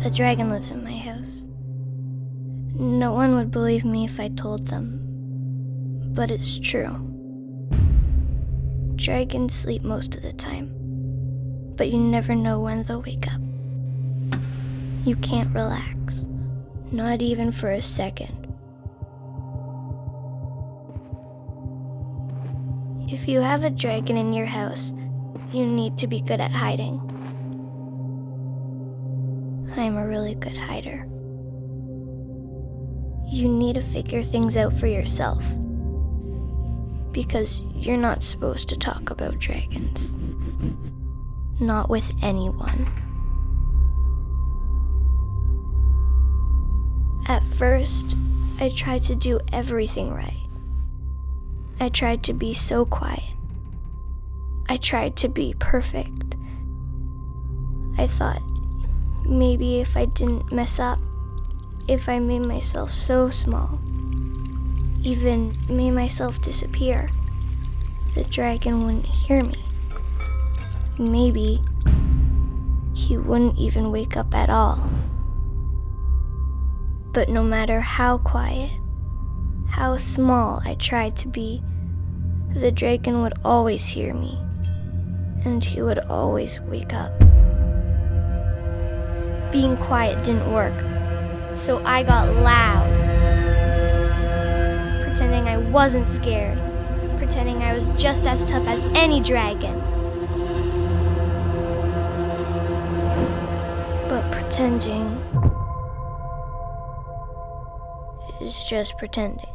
A dragon lives in my house. No one would believe me if I told them, but it's true. Dragons sleep most of the time, but you never know when they'll wake up. You can't relax, not even for a second. If you have a dragon in your house, you need to be good at hiding. I'm a really good hider. You need to figure things out for yourself, because you're not supposed to talk about dragons. Not with anyone. At first, I tried to do everything right. I tried to be so quiet. I tried to be perfect. I thought, maybe if I didn't mess up, if I made myself so small, even made myself disappear, the dragon wouldn't hear me. Maybe he wouldn't even wake up at all. But no matter how quiet, how small I tried to be, the dragon would always hear me, and he would always wake up. Being quiet didn't work, so I got loud, pretending I wasn't scared, pretending I was just as tough as any dragon. But pretending is just pretending.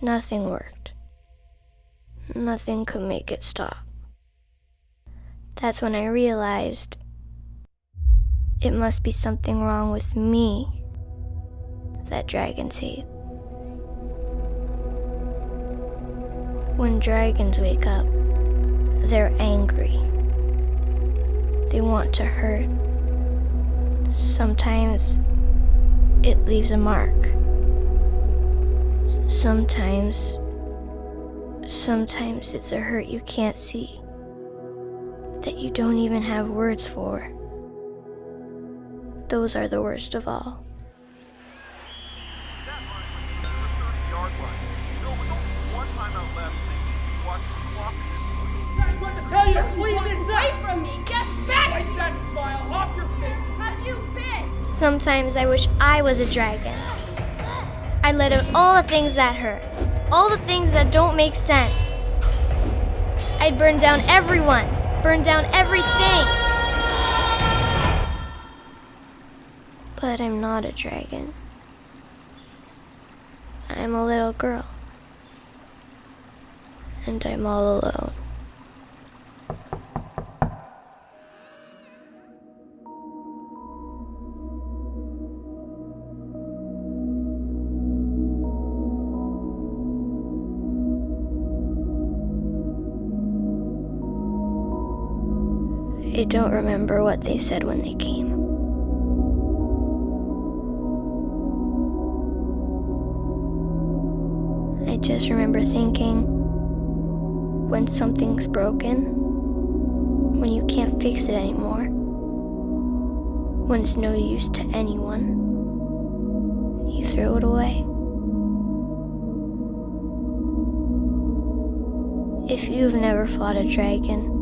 Nothing worked. Nothing could make it stop. That's when I realized it must be something wrong with me that dragons hate. When dragons wake up, they're angry. They want to hurt. Sometimes it leaves a mark. Sometimes it's a hurt you can't see, that you don't even have words for. Those are the worst of all. I tell you to clean this up! Away from me! Get back! Wipe that smile off your face! Have you been? Sometimes I wish I was a dragon. I let out all the things that hurt, all the things that don't make sense. I'd burn down everyone, burn down everything. But I'm not a dragon. I'm a little girl. And I'm all alone. I don't remember what they said when they came. I just remember thinking, when something's broken, when you can't fix it anymore, when it's no use to anyone, you throw it away. If you've never fought a dragon,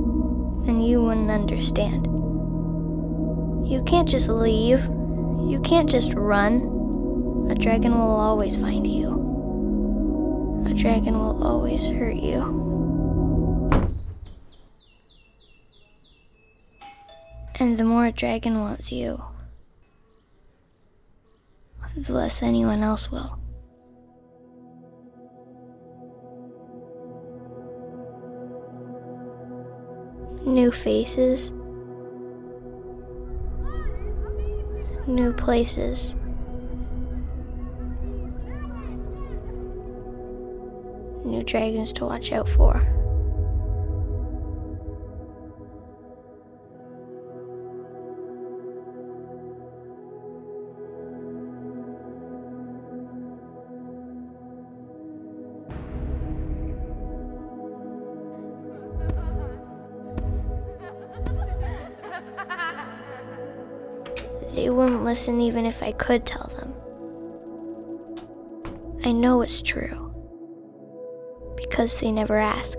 then you wouldn't understand. You can't just leave. You can't just run. A dragon will always find you. A dragon will always hurt you. And the more a dragon wants you, the less anyone else will. New faces, new places, new dragons to watch out for. They wouldn't listen even if I could tell them. I know it's true, because they never ask.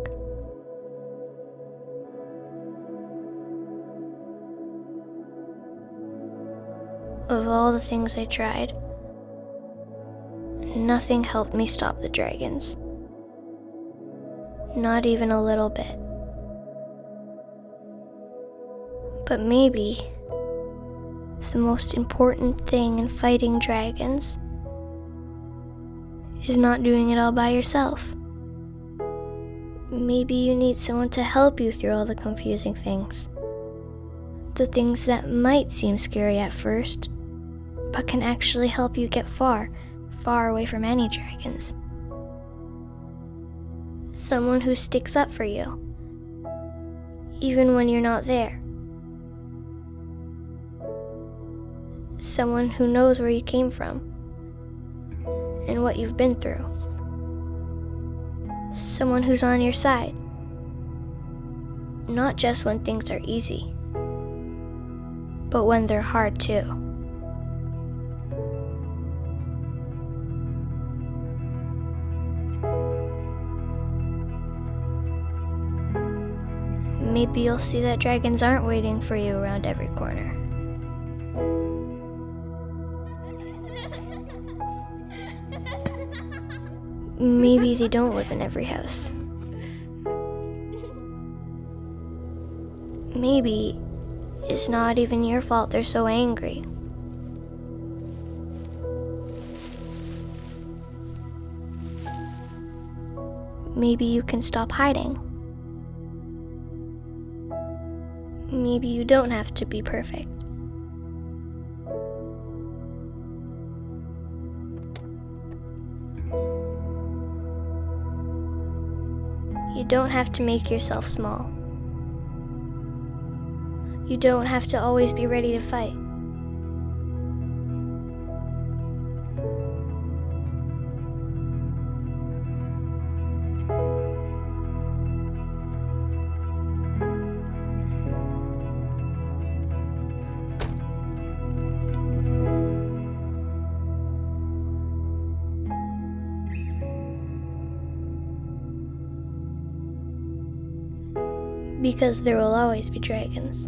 Of all the things I tried, nothing helped me stop the dragons. Not even a little bit. But maybe the most important thing in fighting dragons is not doing it all by yourself. Maybe you need someone to help you through all the confusing things. The things that might seem scary at first, but can actually help you get far, far away from any dragons. Someone who sticks up for you, even when you're not there. Someone who knows where you came from and what you've been through. Someone who's on your side, not just when things are easy, but when they're hard too. Maybe you'll see that dragons aren't waiting for you around every corner. Maybe they don't live in every house. Maybe it's not even your fault they're so angry. Maybe you can stop hiding. Maybe you don't have to be perfect. You don't have to make yourself small. You don't have to always be ready to fight. Because there will always be dragons.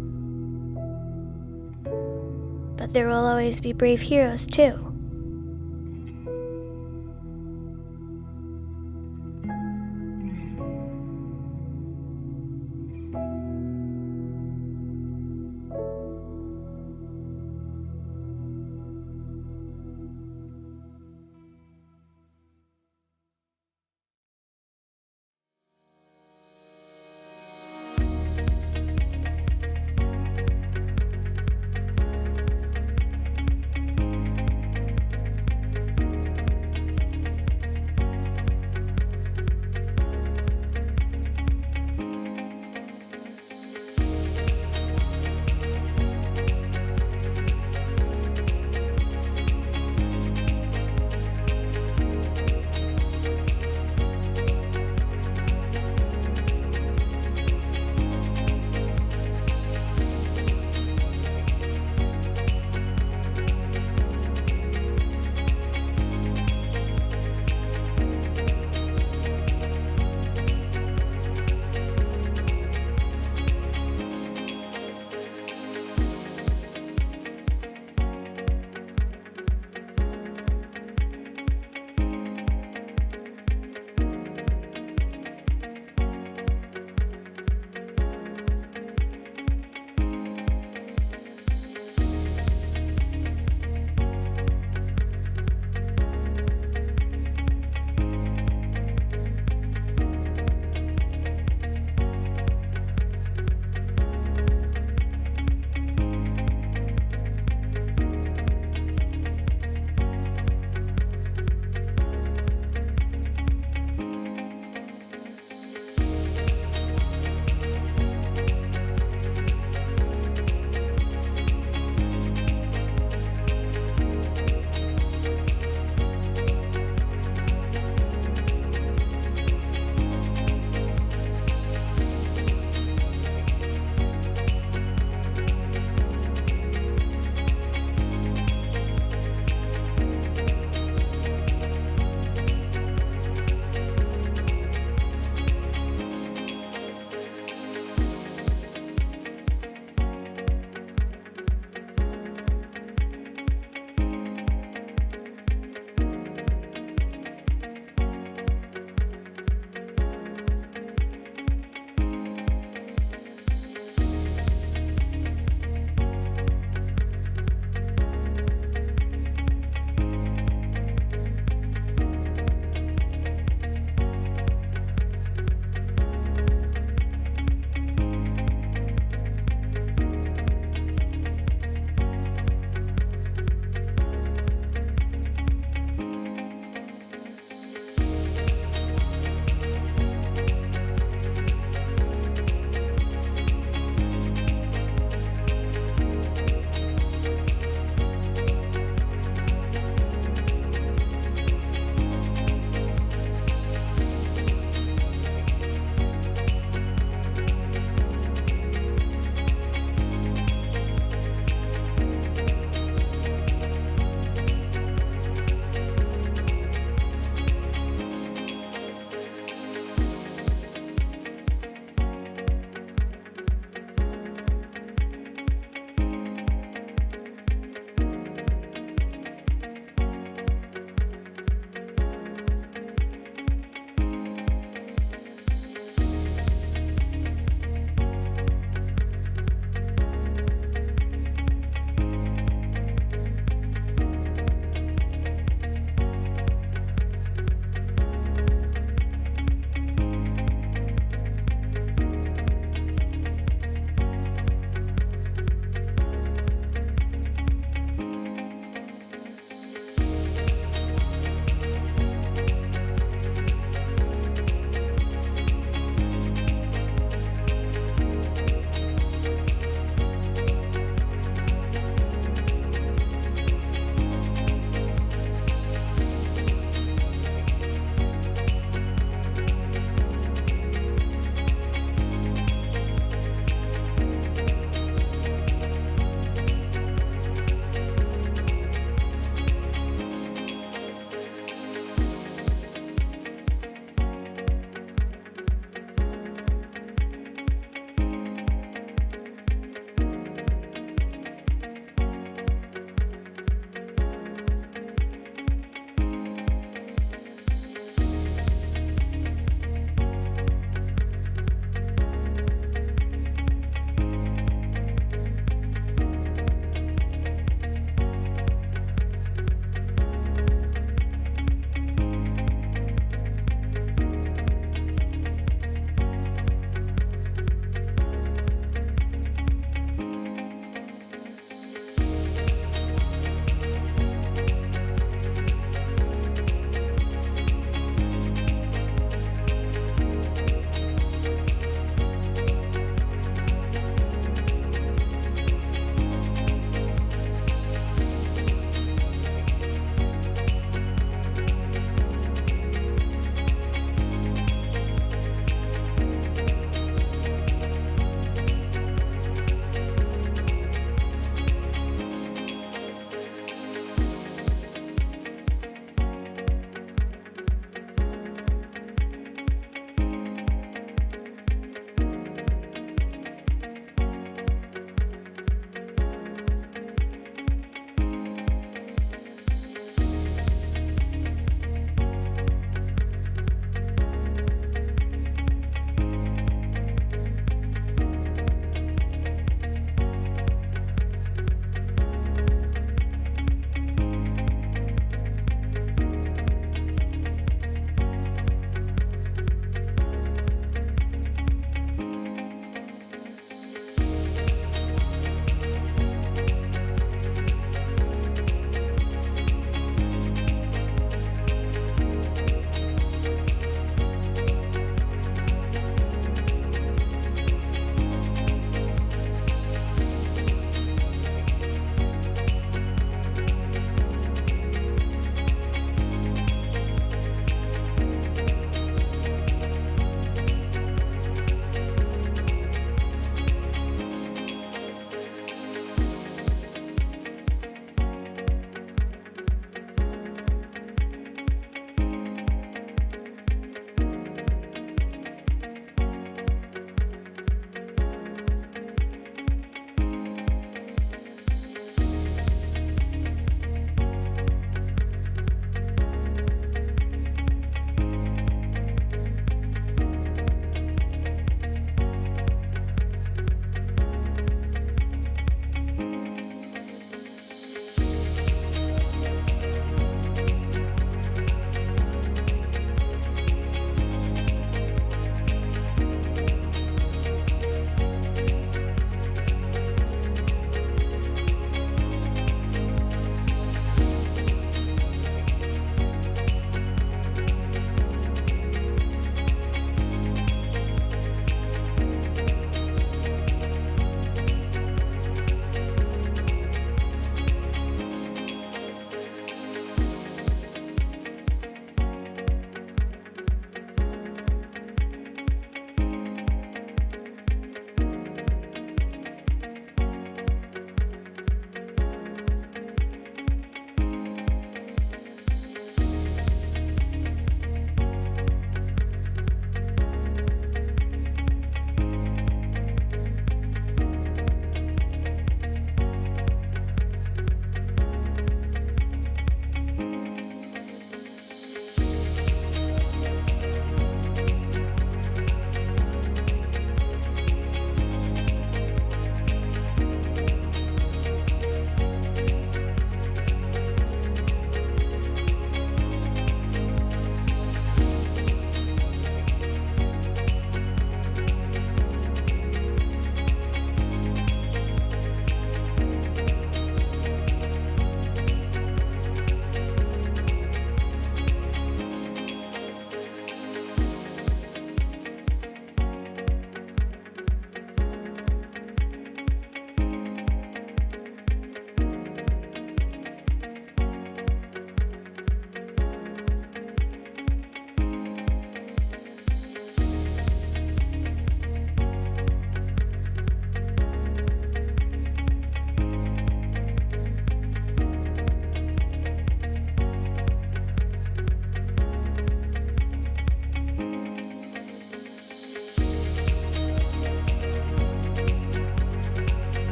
But there will always be brave heroes too.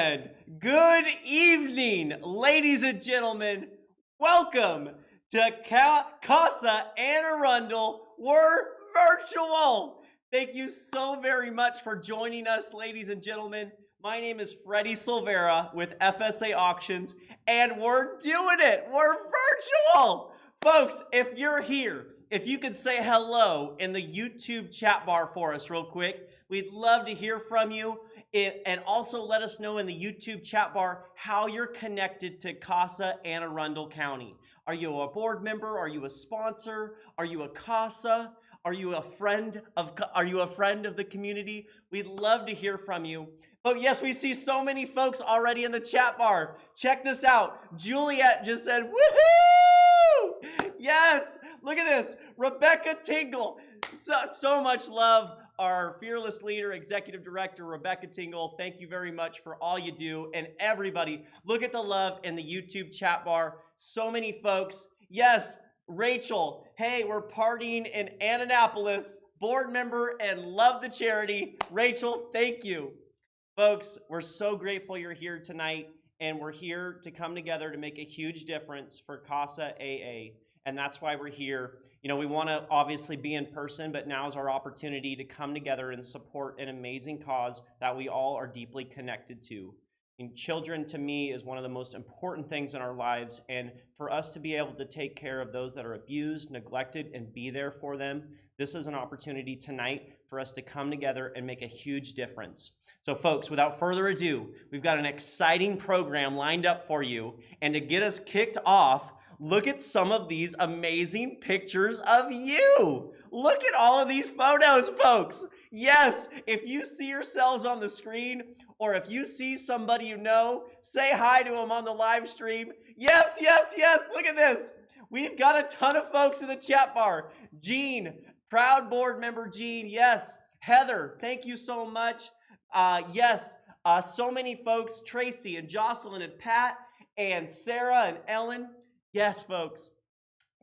And good evening, ladies and gentlemen. Welcome to CASA and Arundel. We're virtual. Thank you so very much for joining us, ladies and gentlemen. My name is Freddie Silvera with FSA Auctions, and we're doing it. We're virtual. Folks, if you're here, if you could say hello in the YouTube chat bar for us real quick, we'd love to hear from you. And also let us know in the YouTube chat bar how you're connected to CASA and Arundel County. Are you a board member? Are you a sponsor? Are you a CASA? Are you a friend of the community? We'd love to hear from you. But yes, we see so many folks already in the chat bar. Check this out. Juliet just said, woohoo! Yes, look at this. Rebecca Tingle. So much love. Our fearless leader, executive director, Rebecca Tingle, thank you very much for all you do. And everybody, look at the love in the YouTube chat bar. So many folks. Yes, Rachel, hey, we're partying in Annapolis, board member and love the charity. Rachel, thank you. Folks, we're so grateful you're here tonight, and we're here to come together to make a huge difference for CASA AA. And that's why we're here. You know, we want to obviously be in person, but now is our opportunity to come together and support an amazing cause that we all are deeply connected to. And children, to me, is one of the most important things in our lives. And for us to be able to take care of those that are abused, neglected, and be there for them, this is an opportunity tonight for us to come together and make a huge difference. So folks, without further ado, we've got an exciting program lined up for you. And to get us kicked off, look at some of these amazing pictures of you. Look at all of these photos, folks. Yes, if you see yourselves on the screen, or if you see somebody you know, say hi to them on the live stream. Yes, yes, yes, look at this. We've got a ton of folks in the chat bar. Jean, proud board member Jean, yes. Heather, thank you so much. Yes, so many folks, Tracy and Jocelyn and Pat and Sarah and Ellen. Yes, folks,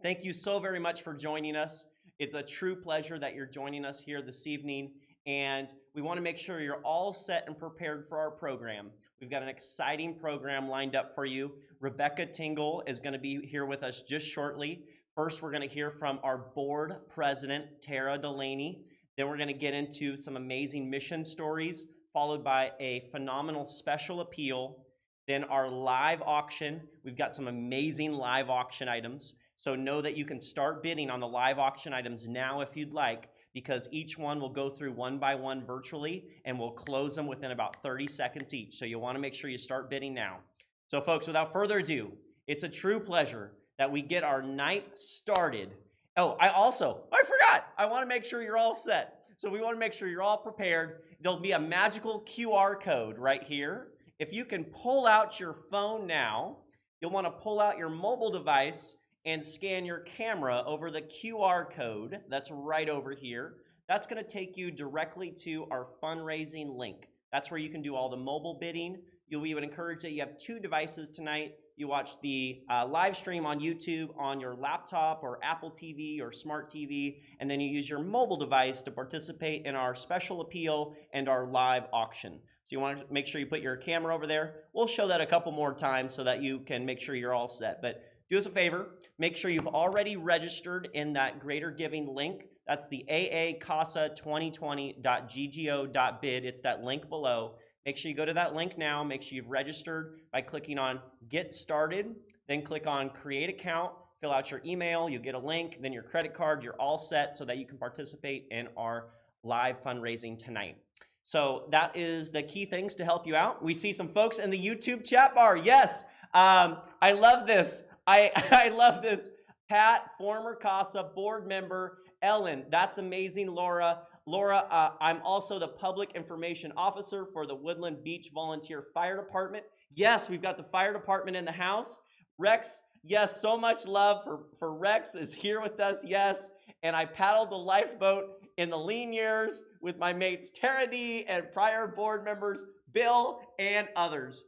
thank you so very much for joining us. It's a true pleasure that you're joining us here this evening, and we want to make sure you're all set and prepared for our program. We've got an exciting program lined up for you. Rebecca Tingle is going to be here with us just shortly. First, we're going to hear from our board president, Tara Delaney. Then we're going to get into some amazing mission stories, followed by a phenomenal special appeal. Then our live auction, we've got some amazing live auction items. So know that you can start bidding on the live auction items now if you'd like, because each one will go through one by one virtually, and we'll close them within about 30 seconds each. So you'll want to make sure you start bidding now. So folks, without further ado, it's a true pleasure that we get our night started. Oh, I forgot. I want to make sure you're all set. So we want to make sure you're all prepared. There'll be a magical QR code right here. If you can pull out your phone now, you'll want to pull out your mobile device and scan your camera over the QR code that's right over here. That's going to take you directly to our fundraising link. That's where you can do all the mobile bidding. We would encourage that you have 2 devices tonight. You watch the live stream on YouTube on your laptop or Apple TV or smart TV, and then you use your mobile device to participate in our special appeal and our live auction. So you want to make sure you put your camera over there. We'll show that a couple more times so that you can make sure you're all set. But do us a favor, make sure you've already registered in that Greater Giving link. That's the aacasa2020.ggo.bid. It's that link below. Make sure you go to that link now. Make sure you've registered by clicking on Get Started. Then click on Create Account. Fill out your email. You'll get a link. Then your credit card. You're all set so that you can participate in our live fundraising tonight. So that is the key things to help you out. We see some folks in the YouTube chat bar. Yes, I love this. I love this. Pat, former CASA board member. Ellen, that's amazing, Laura. Laura, I'm also the public information officer for the Woodland Beach Volunteer Fire Department. Yes, we've got the fire department in the house. Rex, yes, so much love for Rex is here with us, yes. And I paddled the lifeboat in the lean years with my mates Tara D and prior board members Bill and others.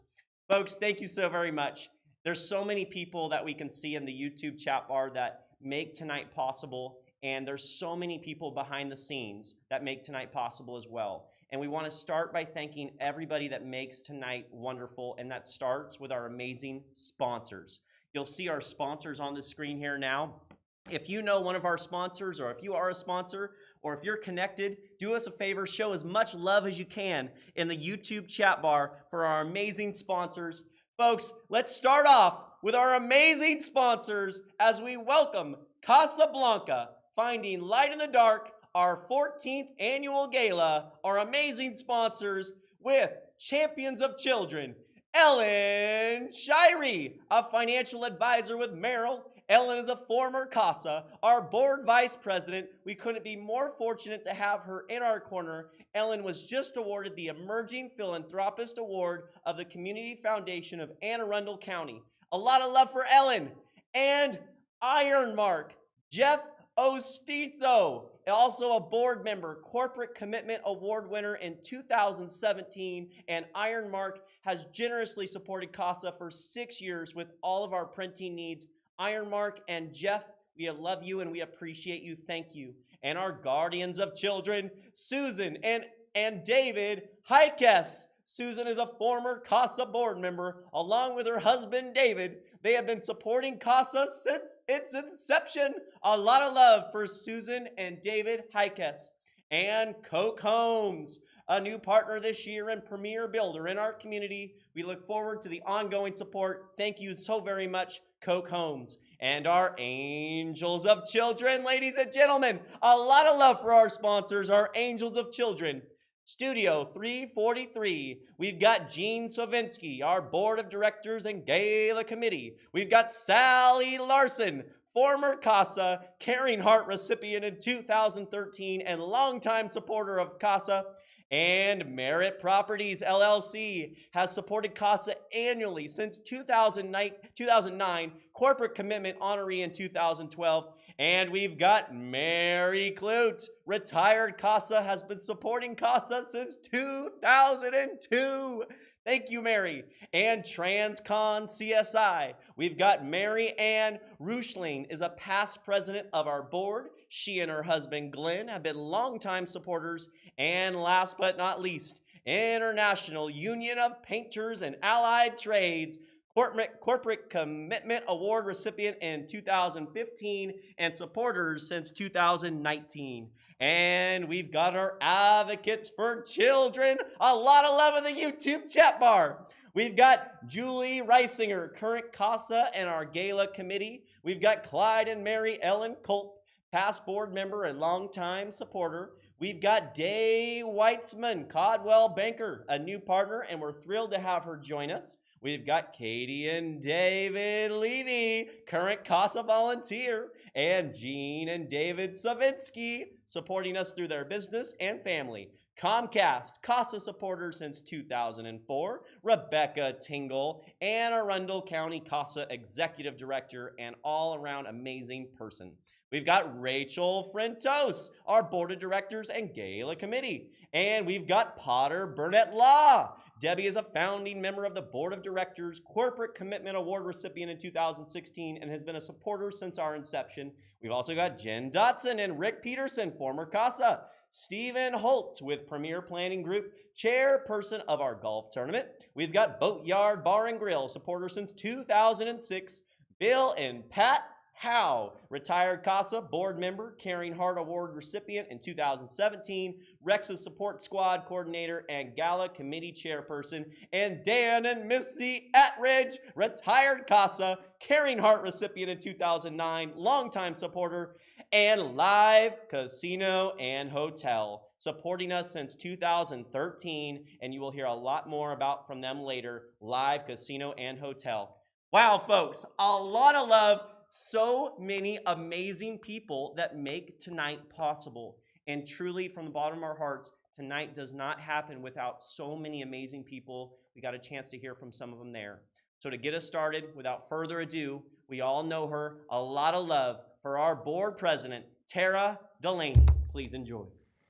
Folks, thank you so very much. There's so many people that we can see in the YouTube chat bar that make tonight possible, and there's so many people behind the scenes that make tonight possible as well. And we want to start by thanking everybody that makes tonight wonderful, and that starts with our amazing sponsors. You'll see our sponsors on the screen here now. If you know one of our sponsors, or if you are a sponsor, or if you're connected, do us a favor, show as much love as you can in the YouTube chat bar for our amazing sponsors. Folks, let's start off with our amazing sponsors as we welcome CASAblanca, Finding Light in the Dark, our 14th annual gala, our amazing sponsors with Champions of Children, Ellen Shirey, a financial advisor with Merrill. Ellen is a former CASA, our board vice president. We couldn't be more fortunate to have her in our corner. Ellen was just awarded the Emerging Philanthropist Award of the Community Foundation of Anne Arundel County. A lot of love for Ellen. And Ironmark, Jeff Ostizo, also a board member, Corporate Commitment Award winner in 2017, and Ironmark has generously supported CASA for 6 years with all of our printing needs. Ironmark and Jeff, we love you and we appreciate you. Thank you. And our guardians of children, Susan and David Heikes. Susan is a former CASA board member, along with her husband, David. They have been supporting CASA since its inception. A lot of love for Susan and David Heikes. And Coke Homes, a new partner this year and premier builder in our community. We look forward to the ongoing support. Thank you so very much, Coke Homes. And our Angels of Children, ladies and gentlemen, a lot of love for our sponsors, our Angels of Children. Studio 343, we've got Gene Sovinsky, our board of directors and gala committee. We've got Sally Larson, former CASA, Caring Heart recipient in 2013 and longtime supporter of CASA. And Merit Properties LLC has supported CASA annually since 2009, Corporate Commitment honoree in 2012. And we've got Mary Clute, retired CASA, has been supporting CASA since 2002. Thank you, Mary. And Transcon CSI. We've got Mary Ann Rushling, is a past president of our board. She and her husband, Glenn, have been longtime supporters. And last but not least, International Union of Painters and Allied Trades, Corporate Commitment Award recipient in 2015 and supporters since 2019. And we've got our Advocates for Children. A lot of love in the YouTube chat bar. We've got Julie Reisinger, current CASA and our gala committee. We've got Clyde and Mary Ellen Culp, past board member and longtime supporter. We've got Day Weitzman, Codwell banker, a new partner, and we're thrilled to have her join us. We've got Katie and David Levy, current CASA volunteer, and Jean and David Savinsky, supporting us through their business and family. Comcast, CASA supporter since 2004, Rebecca Tingle, Anne Arundel County CASA executive director, and all-around amazing person. We've got Rachel Frentos, our board of directors and gala committee. And we've got Potter Burnett Law. Debbie is a founding member of the board of directors, Corporate Commitment Award recipient in 2016, and has been a supporter since our inception. We've also got Jen Dotson and Rick Peterson, former CASA. Stephen Holtz with Premier Planning Group, chairperson of our golf tournament. We've got Boatyard Bar and Grill, supporter since 2006. Bill and Pat Howe, retired CASA board member, Caring Heart Award recipient in 2017, Rex's support squad coordinator and gala committee chairperson. And Dan and Missy Atridge, retired CASA, Caring Heart recipient in 2009, longtime supporter, and Live Casino and Hotel, supporting us since 2013, and you will hear a lot more about from them later. Live Casino and Hotel. Wow, folks, a lot of love. So many amazing people that make tonight possible. And truly, from the bottom of our hearts, tonight does not happen without so many amazing people. We got a chance to hear from some of them there. So to get us started, without further ado, we all know her. A lot of love for our board president, Tara Delaney. Please enjoy.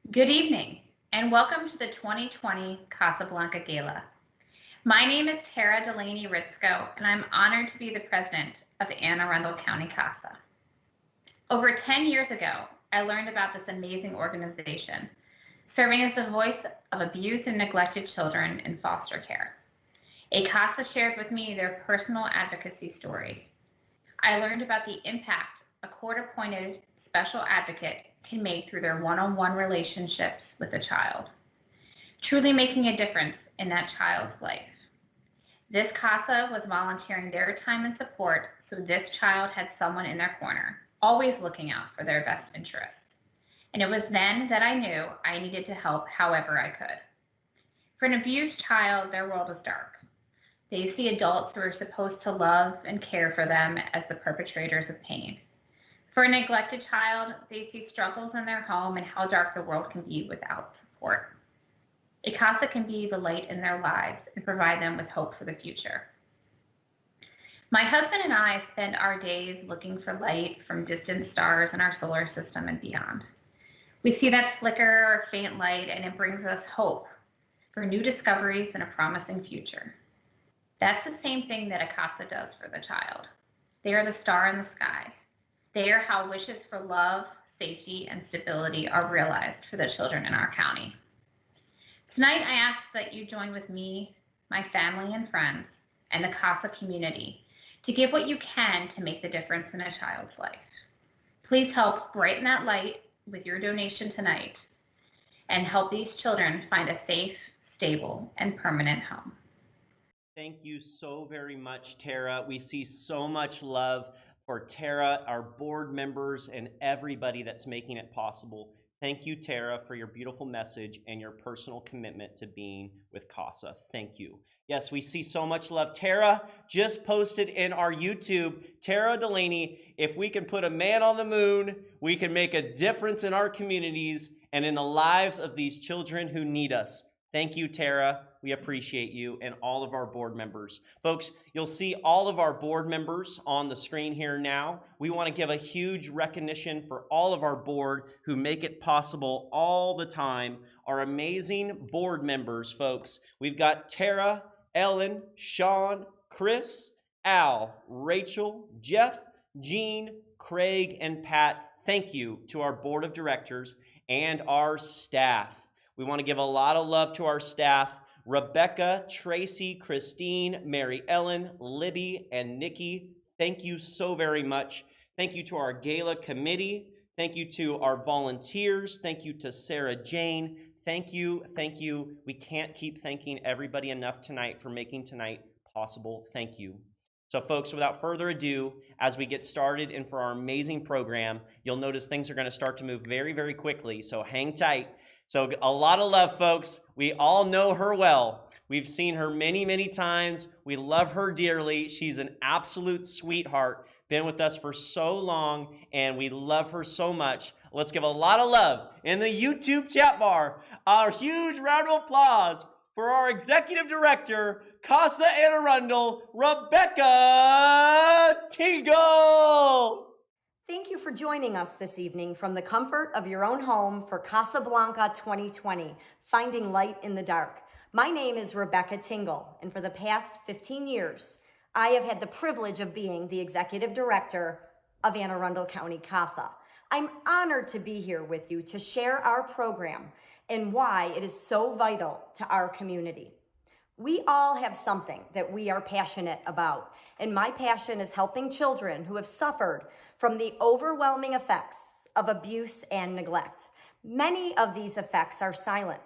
Good evening, and welcome to the 2020 CASAblanca Gala. My name is Tara Delaney Ritzko, and I'm honored to be the president of Anne Arundel County CASA. Over 10 years ago, I learned about this amazing organization serving as the voice of abused and neglected children in foster care. A CASA shared with me their personal advocacy story. I learned about the impact a court-appointed special advocate can make through their one-on-one relationships with a child, truly making a difference in that child's life. This CASA was volunteering their time and support so this child had someone in their corner, always looking out for their best interests. And it was then that I knew I needed to help however I could. For an abused child, their world is dark. They see adults who are supposed to love and care for them as the perpetrators of pain. For a neglected child, they see struggles in their home and how dark the world can be without support. A CASA can be the light in their lives and provide them with hope for the future. My husband and I spend our days looking for light from distant stars in our solar system and beyond. We see that flicker or faint light, and it brings us hope for new discoveries and a promising future. That's the same thing that a CASA does for the child. They are the star in the sky. They are how wishes for love, safety, and stability are realized for the children in our county. Tonight, I ask that you join with me, my family and friends, and the CASA community to give what you can to make the difference in a child's life. Please help brighten that light with your donation tonight and help these children find a safe, stable, and permanent home. Thank you so very much, Tara. We see so much love for Tara, our board members, and everybody that's making it possible. Thank you, Tara, for your beautiful message and your personal commitment to being with CASA. Thank you. Yes, we see so much love. Tara just posted in our YouTube, Tara Delaney, if we can put a man on the moon, we can make a difference in our communities and in the lives of these children who need us. Thank you, Tara. We appreciate you and all of our board members. Folks, you'll see all of our board members on the screen here now. We want to give a huge recognition for all of our board who make it possible all the time. Our amazing board members, folks. We've got Tara, Ellen, Sean, Chris, Al, Rachel, Jeff, Jean, Craig, and Pat. Thank you to our board of directors and our staff. We want to give a lot of love to our staff. Rebecca, Tracy, Christine, Mary Ellen, Libby, and Nikki, thank you so very much. Thank you to our Gala committee. Thank you to our volunteers. Thank you to Sarah Jane. Thank you, thank you. We can't keep thanking everybody enough tonight for making tonight possible. Thank you. So folks, without further ado, as we get started and for our amazing program, you'll notice things are going to start to move very, very quickly, so hang tight. So a lot of love, folks. We all know her well. We've seen her many, many times. We love her dearly. She's an absolute sweetheart. Been with us for so long, and we love her so much. Let's give a lot of love in the YouTube chat bar. Our huge round of applause for our executive director, CASA Anne Arundel, Rebecca Tingle. Thank you for joining us this evening from the comfort of your own home for CASAblanca 2020, Finding Light in the Dark. My name is Rebecca Tingle, and for the past 15 years, I have had the privilege of being the executive director of Anne Arundel County CASA. I'm honored to be here with you to share our program and why it is so vital to our community. We all have something that we are passionate about, and my passion is helping children who have suffered from the overwhelming effects of abuse and neglect. Many of these effects are silent.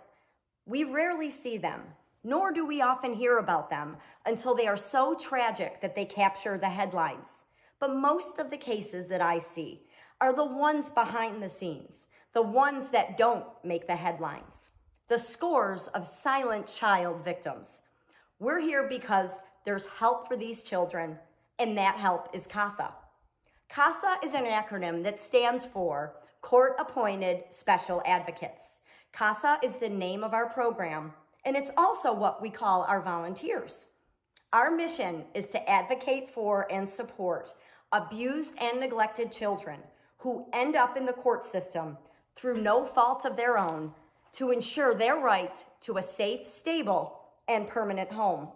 We rarely see them, nor do we often hear about them until they are so tragic that they capture the headlines. But most of the cases that I see are the ones behind the scenes, the ones that don't make the headlines, the scores of silent child victims. We're here because there's help for these children, and that help is CASA. CASA is an acronym that stands for Court-Appointed Special Advocates. CASA is the name of our program, and it's also what we call our volunteers. Our mission is to advocate for and support abused and neglected children who end up in the court system through no fault of their own to ensure their right to a safe, stable, and permanent home.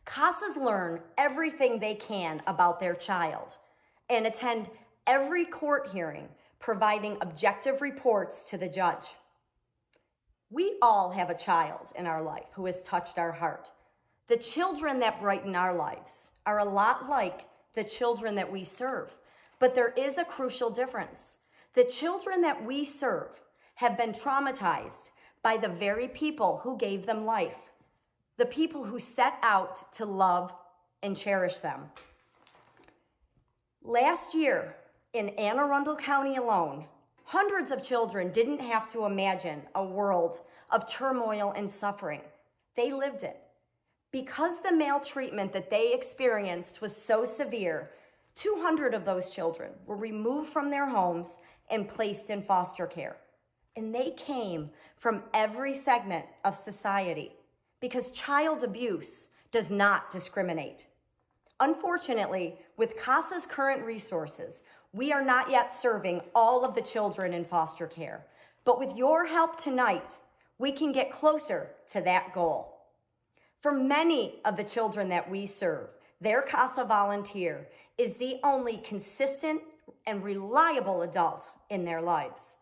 CASAs learn everything they can about their child and attend every court hearing, providing objective reports to the judge. We all have a child in our life who has touched our heart. The children that brighten our lives are a lot like the children that we serve, but there is a crucial difference. The children that we serve have been traumatized by the very people who gave them life, the people who set out to love and cherish them. Last year, in Anne Arundel County alone, hundreds of children didn't have to imagine a world of turmoil and suffering. They lived it. Because the maltreatment that they experienced was so severe, 200 of those children were removed from their homes and placed in foster care. And they came from every segment of society because child abuse does not discriminate. Unfortunately, with CASA's current resources, we are not yet serving all of the children in foster care. But with your help tonight, we can get closer to that goal. For many of the children that we serve, their CASA volunteer is the only consistent and reliable adult in their lives.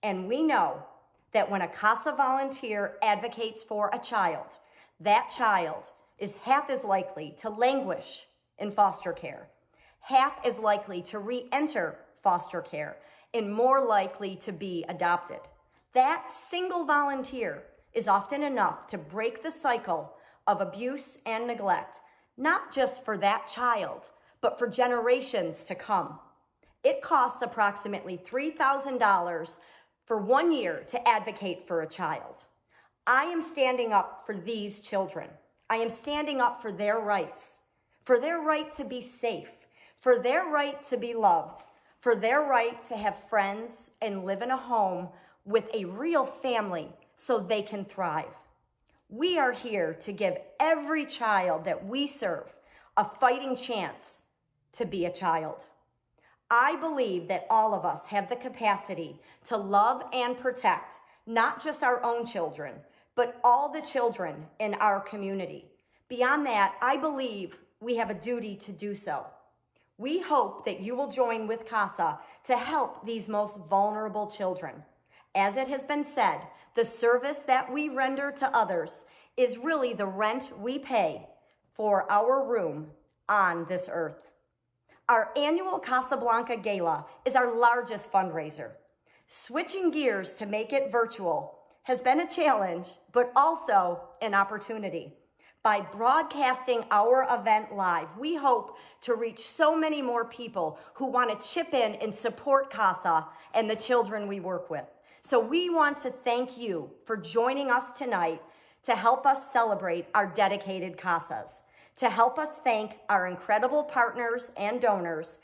And we know that when a CASA volunteer advocates for a child, that child is half as likely to languish in foster care, half as likely to re-enter foster care, and more likely to be adopted. That single volunteer is often enough to break the cycle of abuse and neglect, not just for that child, but for generations to come. It costs approximately $3,000 for 1 year to advocate for a child. I am standing up for these children. I am standing up for their rights to be safe, for their right to be loved, for their right to have friends and live in a home with a real family so they can thrive. We are here to give every child that we serve a fighting chance to be a child. I believe that all of us have the capacity to love and protect not just our own children, but all the children in our community. Beyond that, I believe we have a duty to do so. We hope that you will join with CASA to help these most vulnerable children. As it has been said, the service that we render to others is really the rent we pay for our room on this earth. Our annual CASAblanca Gala is our largest fundraiser. Switching gears to make it virtual has been a challenge, but also an opportunity. By broadcasting our event live, we hope to reach so many more people who want to chip in and support CASA and the children we work with. So we want to thank you for joining us tonight to help us celebrate our dedicated CASAs, to help us thank our incredible partners and donors,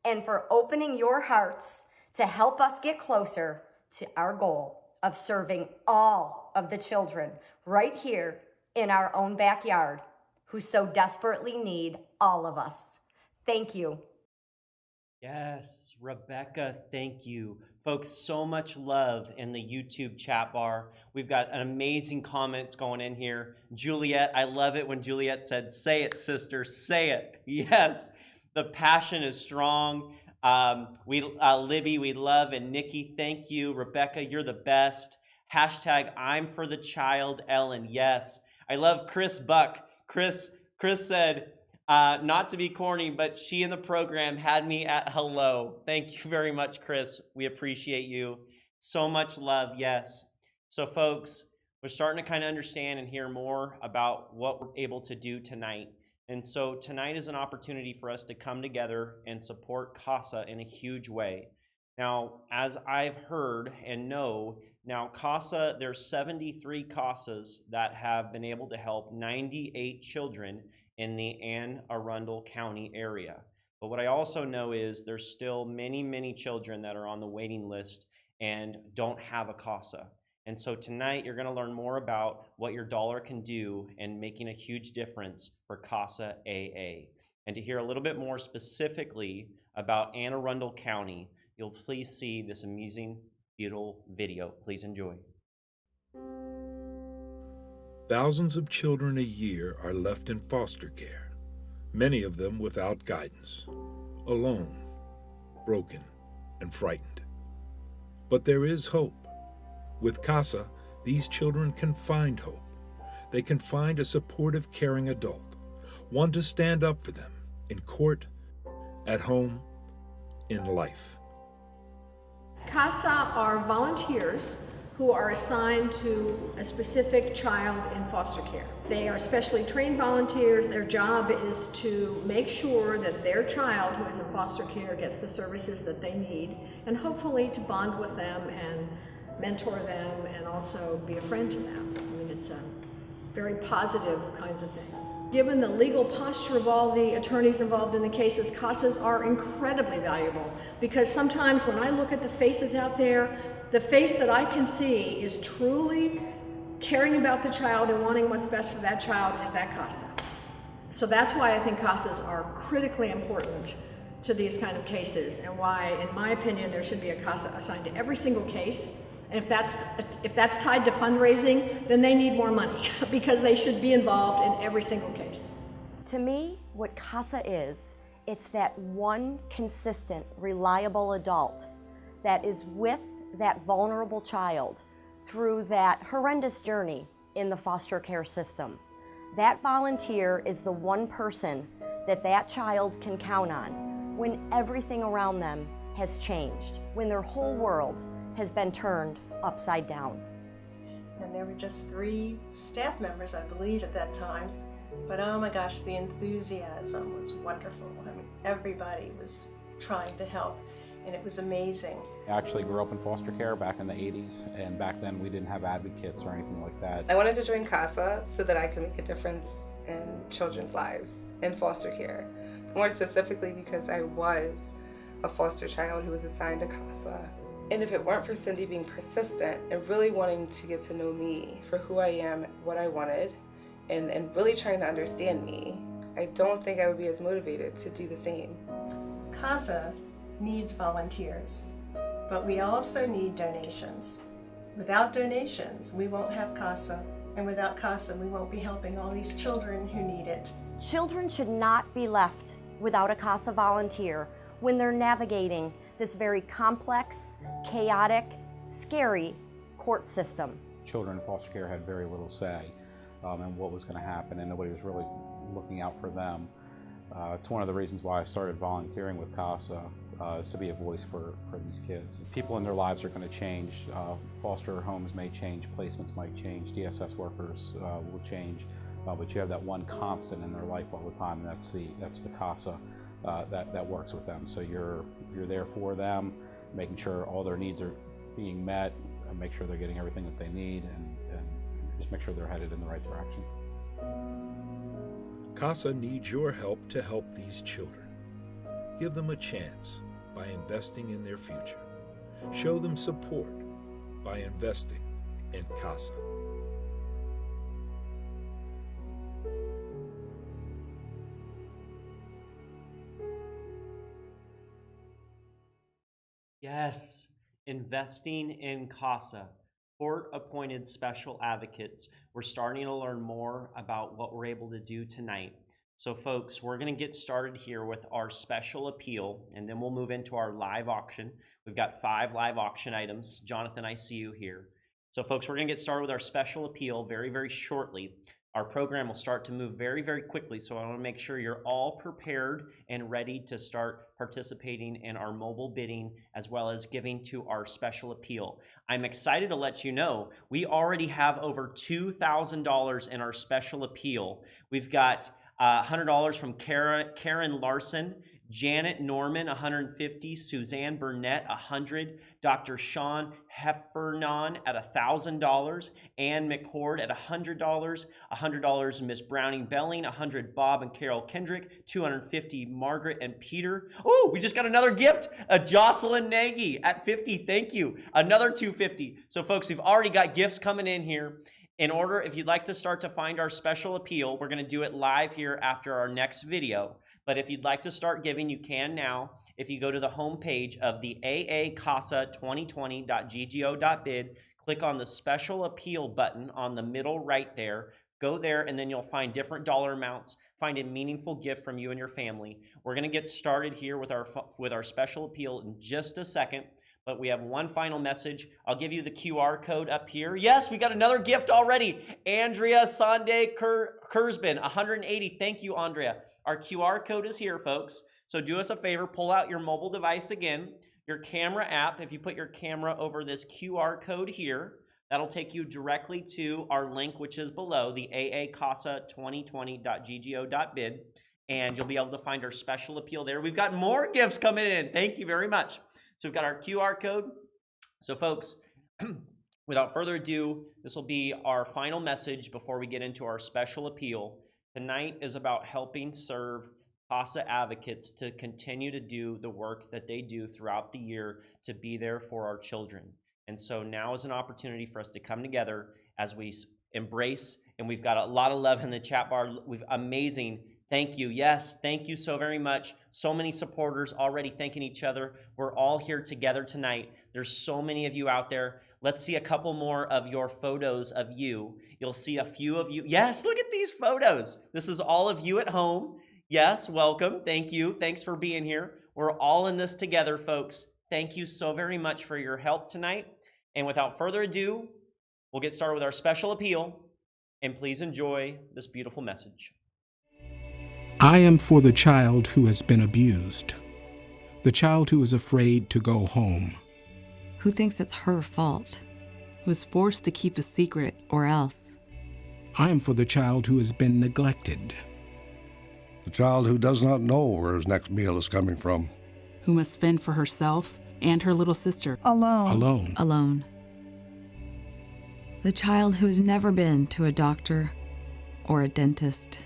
and for opening your hearts to help us get closer to our goal of serving all of the children right here in our own backyard who so desperately need all of us. Thank you. Yes, Rebecca, thank you. Folks, so much love in the YouTube chat bar. We've got an amazing comments going in here. Juliet, I love it when Juliet said, "Say it, sister, say it." Yes, the passion is strong. Libby, we love, and Nikki, thank you. Rebecca, you're the best. Hashtag I'm for the child, Ellen, yes. I love Chris Buck. Chris said, not to be corny, but she in the program had me at hello. Thank you very much, Chris. We appreciate you. So much love, yes. So folks, we're starting to kind of understand and hear more about what we're able to do tonight. And so tonight is an opportunity for us to come together and support CASA in a huge way. Now, as I've heard and know, now CASA, there's 73 CASAs that have been able to help 98 children in the Anne Arundel County area. But what I also know is there's still many, many children that are on the waiting list and don't have a CASA. And so tonight you're going to learn more about what your dollar can do in making a huge difference for CASA AA. And to hear a little bit more specifically about Anne Arundel County, you'll please see this amazing, beautiful video. Please enjoy. Thousands of children a year are left in foster care, many of them without guidance, alone, broken, and frightened. But there is hope. With CASA, these children can find hope. They can find a supportive, caring adult, one to stand up for them in court, at home, in life. CASA are volunteers who are assigned to a specific child in foster care. They are specially trained volunteers. Their job is to make sure that their child who is in foster care gets the services that they need, and hopefully to bond with them and mentor them and also be a friend to them. I mean, it's a very positive kinds of thing. Given the legal posture of all the attorneys involved in the cases, CASAs are incredibly valuable, because sometimes when I look at the faces out there, the face that I can see is truly caring about the child and wanting what's best for that child is that CASA. So that's why I think CASAs are critically important to these kind of cases, and why, in my opinion, there should be a CASA assigned to every single case. And if that's tied to fundraising, then they need more money because they should be involved in every single case. To me, what CASA is, it's that one consistent, reliable adult that is with that vulnerable child through that horrendous journey in the foster care system. That volunteer is the one person that that child can count on when everything around them has changed, when their whole world has been turned upside down. And there were just 3 staff members, I believe, at that time. But oh my gosh, the enthusiasm was wonderful. I mean, everybody was trying to help, and it was amazing. I actually grew up in foster care back in the 80s, and back then we didn't have advocates or anything like that. I wanted to join CASA so that I could make a difference in children's lives in foster care. More specifically because I was a foster child who was assigned to CASA. And if it weren't for Cindy being persistent and really wanting to get to know me for who I am, what I wanted, and really trying to understand me, I don't think I would be as motivated to do the same. CASA needs volunteers, but we also need donations. Without donations, we won't have CASA, and without CASA, we won't be helping all these children who need it. Children should not be left without a CASA volunteer when they're navigating this very complex, chaotic, scary court system. Children in foster care had very little say in what was going to happen, and nobody was really looking out for them. It's one of the reasons why I started volunteering with CASA, is to be a voice for these kids. People in their lives are going to change. Foster homes may change, placements might change, DSS workers will change, but you have that one constant in their life all the time, and that's the CASA that works with them. So you're there for them, making sure all their needs are being met, and make sure they're getting everything that they need, and just make sure they're headed in the right direction. CASA needs your help to help these children. Give them a chance by investing in their future. Show them support by investing in CASA. Yes, investing in CASA, court-appointed special advocates. We're starting to learn more about what we're able to do tonight. So folks, we're going to get started here with our special appeal, and then we'll move into our live auction. We've got 5 live auction items. Jonathan, I see you here. So folks, we're going to get started with our special appeal very, very shortly. Our program will start to move very, very quickly, so I want to make sure you're all prepared and ready to start participating in our mobile bidding as well as giving to our special appeal. I'm excited to let you know we already have over $2,000 in our special appeal. We've got $100 from Karen Larson, Janet Norman, $150, Suzanne Burnett, $100, Dr. Sean Heffernan at $1,000, Ann McCord at $100 Miss Browning Belling, $100 Bob and Carol Kendrick, $250 Margaret and Peter. Oh, we just got another gift, a Jocelyn Nagy at $50. Thank you. Another $250. So folks, we've already got gifts coming in here. In order, if you'd like to start to find our special appeal, we're going to do it live here after our next video. But if you'd like to start giving, you can now. If you go to the home page of the aacasa2020.ggo.bid, click on the special appeal button on the middle right there. Go there, and then you'll find different dollar amounts. Find a meaningful gift from you and your family. We're going to get started here with our special appeal in just a second. but we have one final message. I'll give you the QR code up here. Yes, we got another gift already. Andrea Sande Kurzban, 180. Thank you, Andrea. Our QR code is here, folks. So do us a favor, pull out your mobile device again, your camera app. If you put your camera over this QR code here, that'll take you directly to our link, which is below, the aacasa2020.ggo.bid, and you'll be able to find our special appeal there. We've got more gifts coming in. Thank you very much. So we've got our QR code. So folks, without further ado, this will be our final message before we get into our special appeal. Tonight is about helping serve CASA advocates to continue to do the work that they do throughout the year to be there for our children. And so now is an opportunity for us to come together as we embrace, and we've got a lot of love in the chat bar. Amazing. Thank you. Yes, thank you so very much. So many supporters already thanking each other. We're all here together tonight. There's so many of you out there. Let's see a couple more of your photos of you. You'll see a few of you. Yes, look at these photos. This is all of you at home. Yes, welcome. Thank you. Thanks for being here. We're all in this together, folks. Thank you so very much for your help tonight. And without further ado, we'll get started with our special appeal. And please enjoy this beautiful message. I am for the child who has been abused, the child who is afraid to go home, who thinks it's her fault, who is forced to keep the secret or else. I am for the child who has been neglected, the child who does not know where his next meal is coming from, who must fend for herself and her little sister. Alone. The child who has never been to a doctor or a dentist.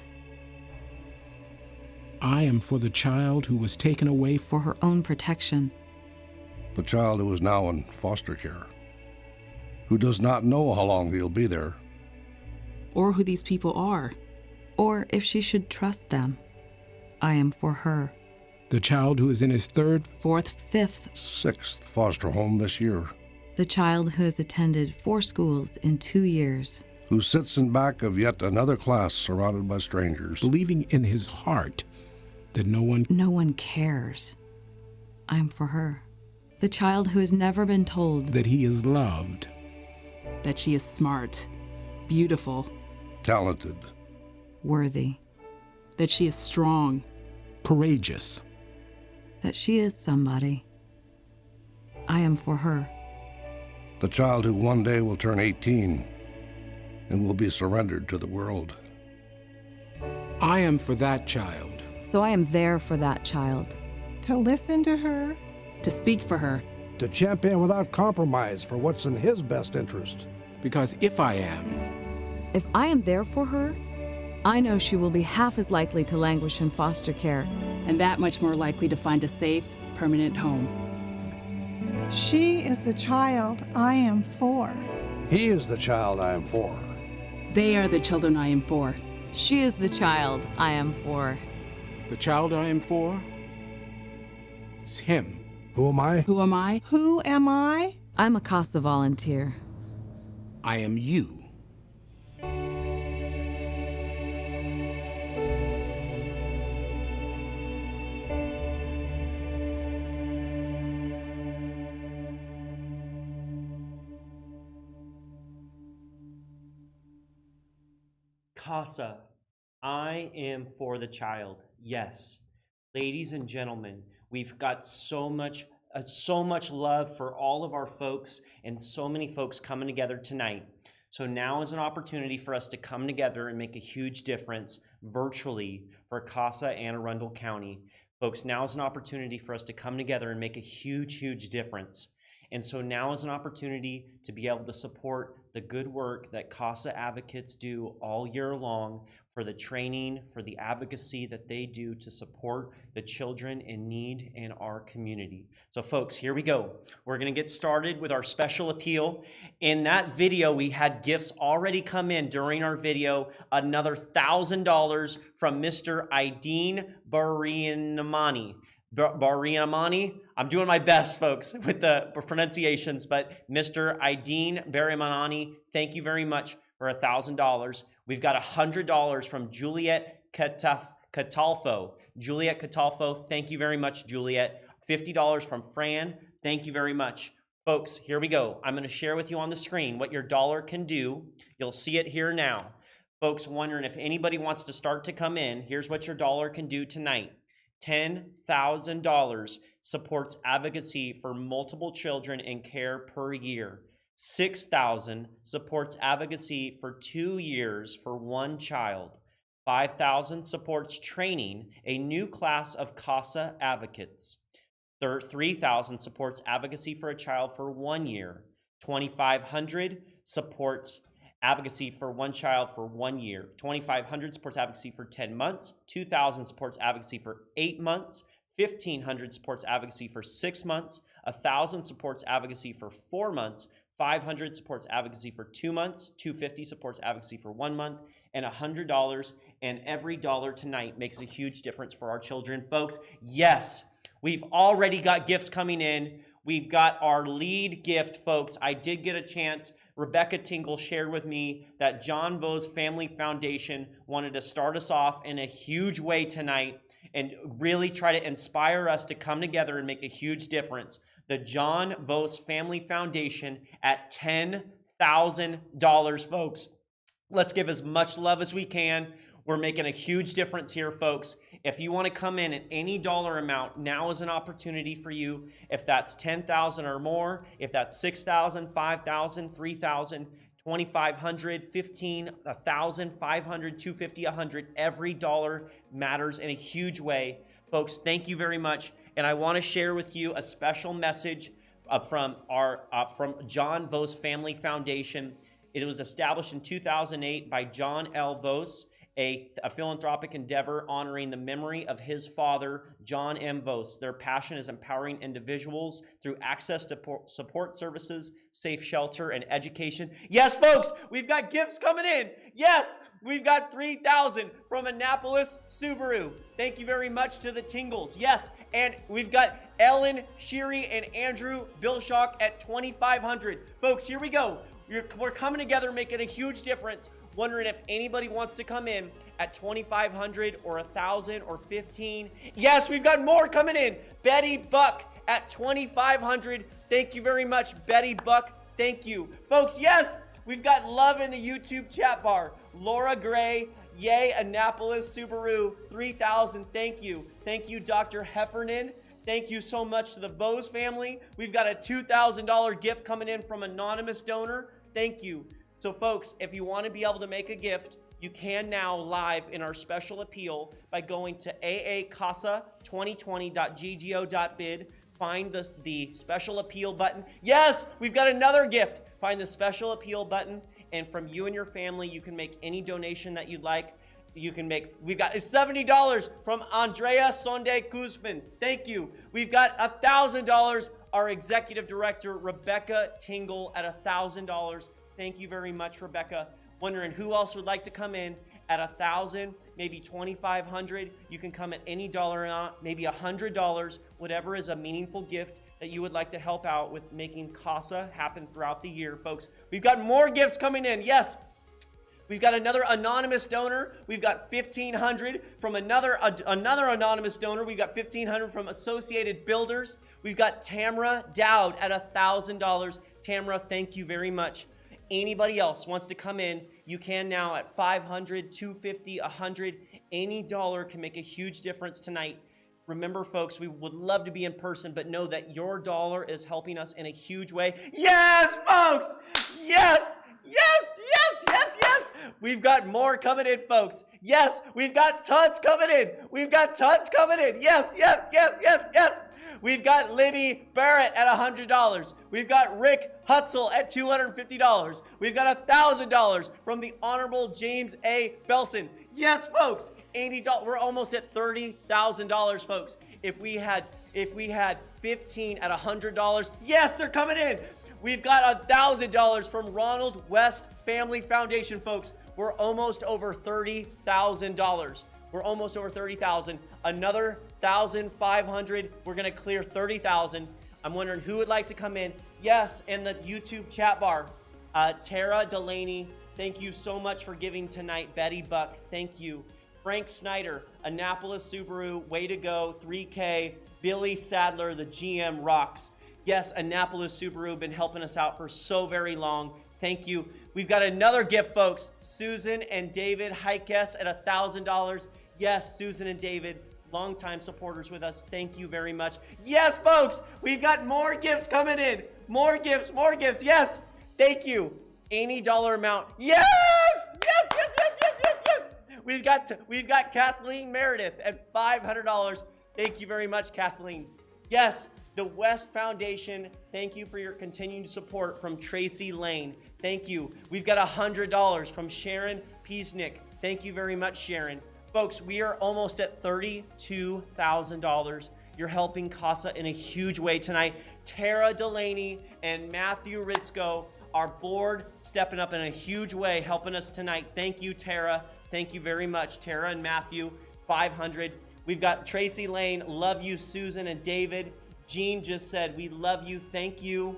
I am for the child who was taken away for her own protection. The child who is now in foster care, who does not know how long he'll be there. Or who these people are. Or if she should trust them. I am for her. The child who is in his third, fourth, fifth, sixth foster home this year. The child who has attended 4 schools in 2 years. Who sits in back of yet another class surrounded by strangers. Believing in his heart that no one cares. I'm for her. The child who has never been told that he is loved. That she is smart, beautiful, talented, worthy. That she is strong, courageous. That she is somebody. I am for her. The child who one day will turn 18 and will be surrendered to the world. I am for that child. So I am there for that child. To listen to her. To speak for her. To champion without compromise for what's in his best interest. Because if I am there for her, I know she will be half as likely to languish in foster care. And that much more likely to find a safe, permanent home. She is the child I am for. He is the child I am for. They are the children I am for. She is the child I am for. The child I am for is him. Who am I? Who am I? Who am I? I'm a CASA volunteer. I am you. CASA, I am for the child. Yes, ladies and gentlemen, we've got so much love for all of our folks and so many folks coming together tonight. So now is an opportunity for us to come together and make a huge difference virtually for CASA and Arundel County. Folks, now is an opportunity for us to come together and make a huge difference. And so now is an opportunity to be able to support the good work that CASA advocates do all year long for the training, for the advocacy that they do to support the children in need in our community. So folks, here we go. We're gonna get started with our special appeal. In that video, we had gifts already come in during our video, another $1,000 from Mr. Aideen Bariamani. I'm doing my best, folks, with the pronunciations, but Mr. Aideen Bariamani, thank you very much for $1,000. We've got $100 from Juliet Catalfo. Juliet Catalfo, thank you very much, Juliet. $50 from Fran Thank you very much. Folks, here we go. I'm going to share with you on the screen what your dollar can do. You'll see it here now. Folks, wondering if anybody wants to start to come in, here's what your dollar can do tonight. $10,000 supports advocacy for multiple children in care per year. $6,000 supports advocacy for 2 years for one child. $5,000 supports training a new class of CASA advocates. $3,000 supports advocacy for a child for 1 year. $2,500 supports advocacy for one child for 1 year. $2,500 supports advocacy for 10 months. $2,000 supports advocacy for 8 months. $1,500 supports advocacy for 6 months. $1,000 supports advocacy for 4 months. $500 supports advocacy for 2 months. $250 supports advocacy for 1 month. And $100, and every dollar tonight makes a huge difference for our children. Folks, yes, we've already got gifts coming in. We've got our lead gift, folks. I did get a chance. Rebecca Tingle shared with me that John Vo's Family Foundation wanted to start us off in a huge way tonight and really try to inspire us to come together and make a huge difference. The John Vo's Family Foundation at $10,000, folks. Let's give as much love as we can. We're making a huge difference here, folks. If you want to come in at any dollar amount, now is an opportunity for you. If that's $10,000 or more, if that's $6,000, $5,000, $3,000, $2,500, $15,000, $1,000, $500, $250, $100, every dollar matters in a huge way. Folks, thank you very much. And I want to share with you a special message from John Vo's Family Foundation. It was established in 2008 by John L. Vos, a philanthropic endeavor honoring the memory of his father, John M. Vos. Their passion is empowering individuals through access to support services, safe shelter, and education. Yes, folks, we've got gifts coming in. Yes, we've got $3,000 from Annapolis Subaru. Thank you very much to the Tingles. Yes, and we've got Ellen Sheary and Andrew Bilshock at $2,500. Folks, here we go. We're coming together, making a huge difference. Wondering if anybody wants to come in at $2,500 or $1,000 or $15,000. Yes, we've got more coming in. Betty Buck at $2,500. Thank you very much, Betty Buck. Thank you. Folks, yes, we've got love in the YouTube chat bar. Laura Gray, yay, Annapolis Subaru, $3,000. Thank you. Thank you, Dr. Heffernan. Thank you so much to the Bose family. We've got a $2,000 gift coming in from anonymous donor. Thank you. So folks, if you want to be able to make a gift, you can now live in our special appeal by going to aacasa2020.ggo.bid. Find the special appeal button. Yes, we've got another gift. Find the special appeal button, and from you and your family, you can make any donation that you'd like. We've got $70 from Andrea Sonde Guzman. Thank you. We've got $1,000. Our executive director, Rebecca Tingle, at $1,000. Thank you very much, Rebecca. Wondering who else would like to come in at $1,000, maybe $2,500. You can come at any dollar amount, maybe $100, whatever is a meaningful gift that you would like to help out with making CASA happen throughout the year, folks. We've got more gifts coming in. Yes. We've got another anonymous donor. We've got $1,500 from another anonymous donor. We've got $1,500 from Associated Builders. We've got Tamra Dowd at $1,000. Tamra, thank you very much. Anybody else wants to come in, you can now at $500, $250, $100. Any dollar can make a huge difference tonight. Remember, folks, we would love to be in person, but know that your dollar is helping us in a huge way. Yes, folks! Yes! Yes, yes, yes, yes! We've got more coming in, folks. Yes, we've got tons coming in. We've got tons coming in. Yes, yes, yes, yes, yes. We've got Libby Barrett at $100. We've got Rick Hutzel at $250. We've got $1,000 from the Honorable James A. Belson. Yes, folks, $80. We're almost at $30,000, folks. If we had 15 at $100, yes, they're coming in. We've got $1,000 from Ronald West Family Foundation, folks. We're almost over $30,000. We're almost over $30,000. Another $1,500. We're gonna clear $30,000. I'm wondering who would like to come in. Yes, in the YouTube chat bar. Tara Delaney, thank you so much for giving tonight. Betty Buck, thank you. Frank Snyder, Annapolis Subaru, way to go, $3K. Billy Sadler, the GM rocks. Yes, Annapolis Subaru been helping us out for so very long. Thank you. We've got another gift, folks. Susan and David Heikes at $1,000. Yes, Susan and David, longtime supporters with us. Thank you very much. Yes, folks, we've got more gifts coming in. More gifts, more gifts. Yes, thank you. Any dollar amount. Yes, yes, yes, yes, yes, yes, yes. We've got Kathleen Meredith at $500. Thank you very much, Kathleen. Yes, the West Foundation, thank you for your continued support from Tracy Lane. Thank you. We've got $100 from Sharon Piesnick. Thank you very much, Sharon. Folks, we are almost at $32,000. You're helping CASA in a huge way tonight. Tara Delaney and Matthew Risco, our board, stepping up in a huge way, helping us tonight. Thank you, Tara. Thank you very much, Tara and Matthew, $500. We've got Tracy Lane, love you, Susan and David. Jean just said, we love you, thank you.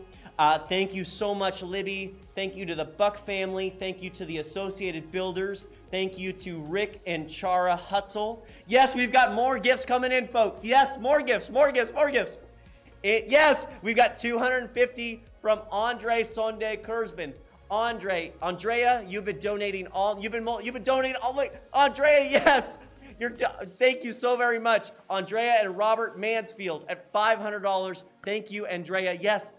Thank you so much, Libby. Thank you to the Buck family. Thank you to the Associated Builders. Thank you to Rick and Chara Hutzel. Yes, we've got more gifts coming in, folks. Yes, more gifts, more gifts, more gifts. Yes, we've got $250 from Andre Sonde Kurzban. Andrea, you've been donating all. You've been donating all. Andrea, yes. Thank you so very much, Andrea and Robert Mansfield at $500. Thank you, Andrea. Yes,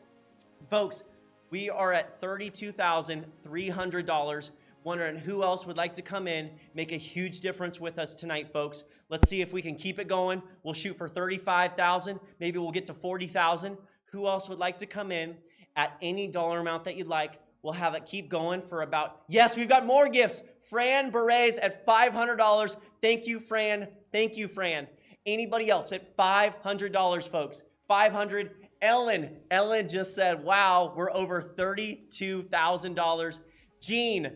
folks, we are at $32,300. Wondering who else would like to come in, make a huge difference with us tonight, folks. Let's see if we can keep it going. We'll shoot for $35,000. Maybe we'll get to $40,000. Who else would like to come in at any dollar amount that you'd like? We'll have it keep going for about, yes, we've got more gifts. Fran Berets at $500. Thank you, Fran. Thank you, Fran. Anybody else at $500, folks? $500. Ellen just said, wow, we're over $32,000. Jean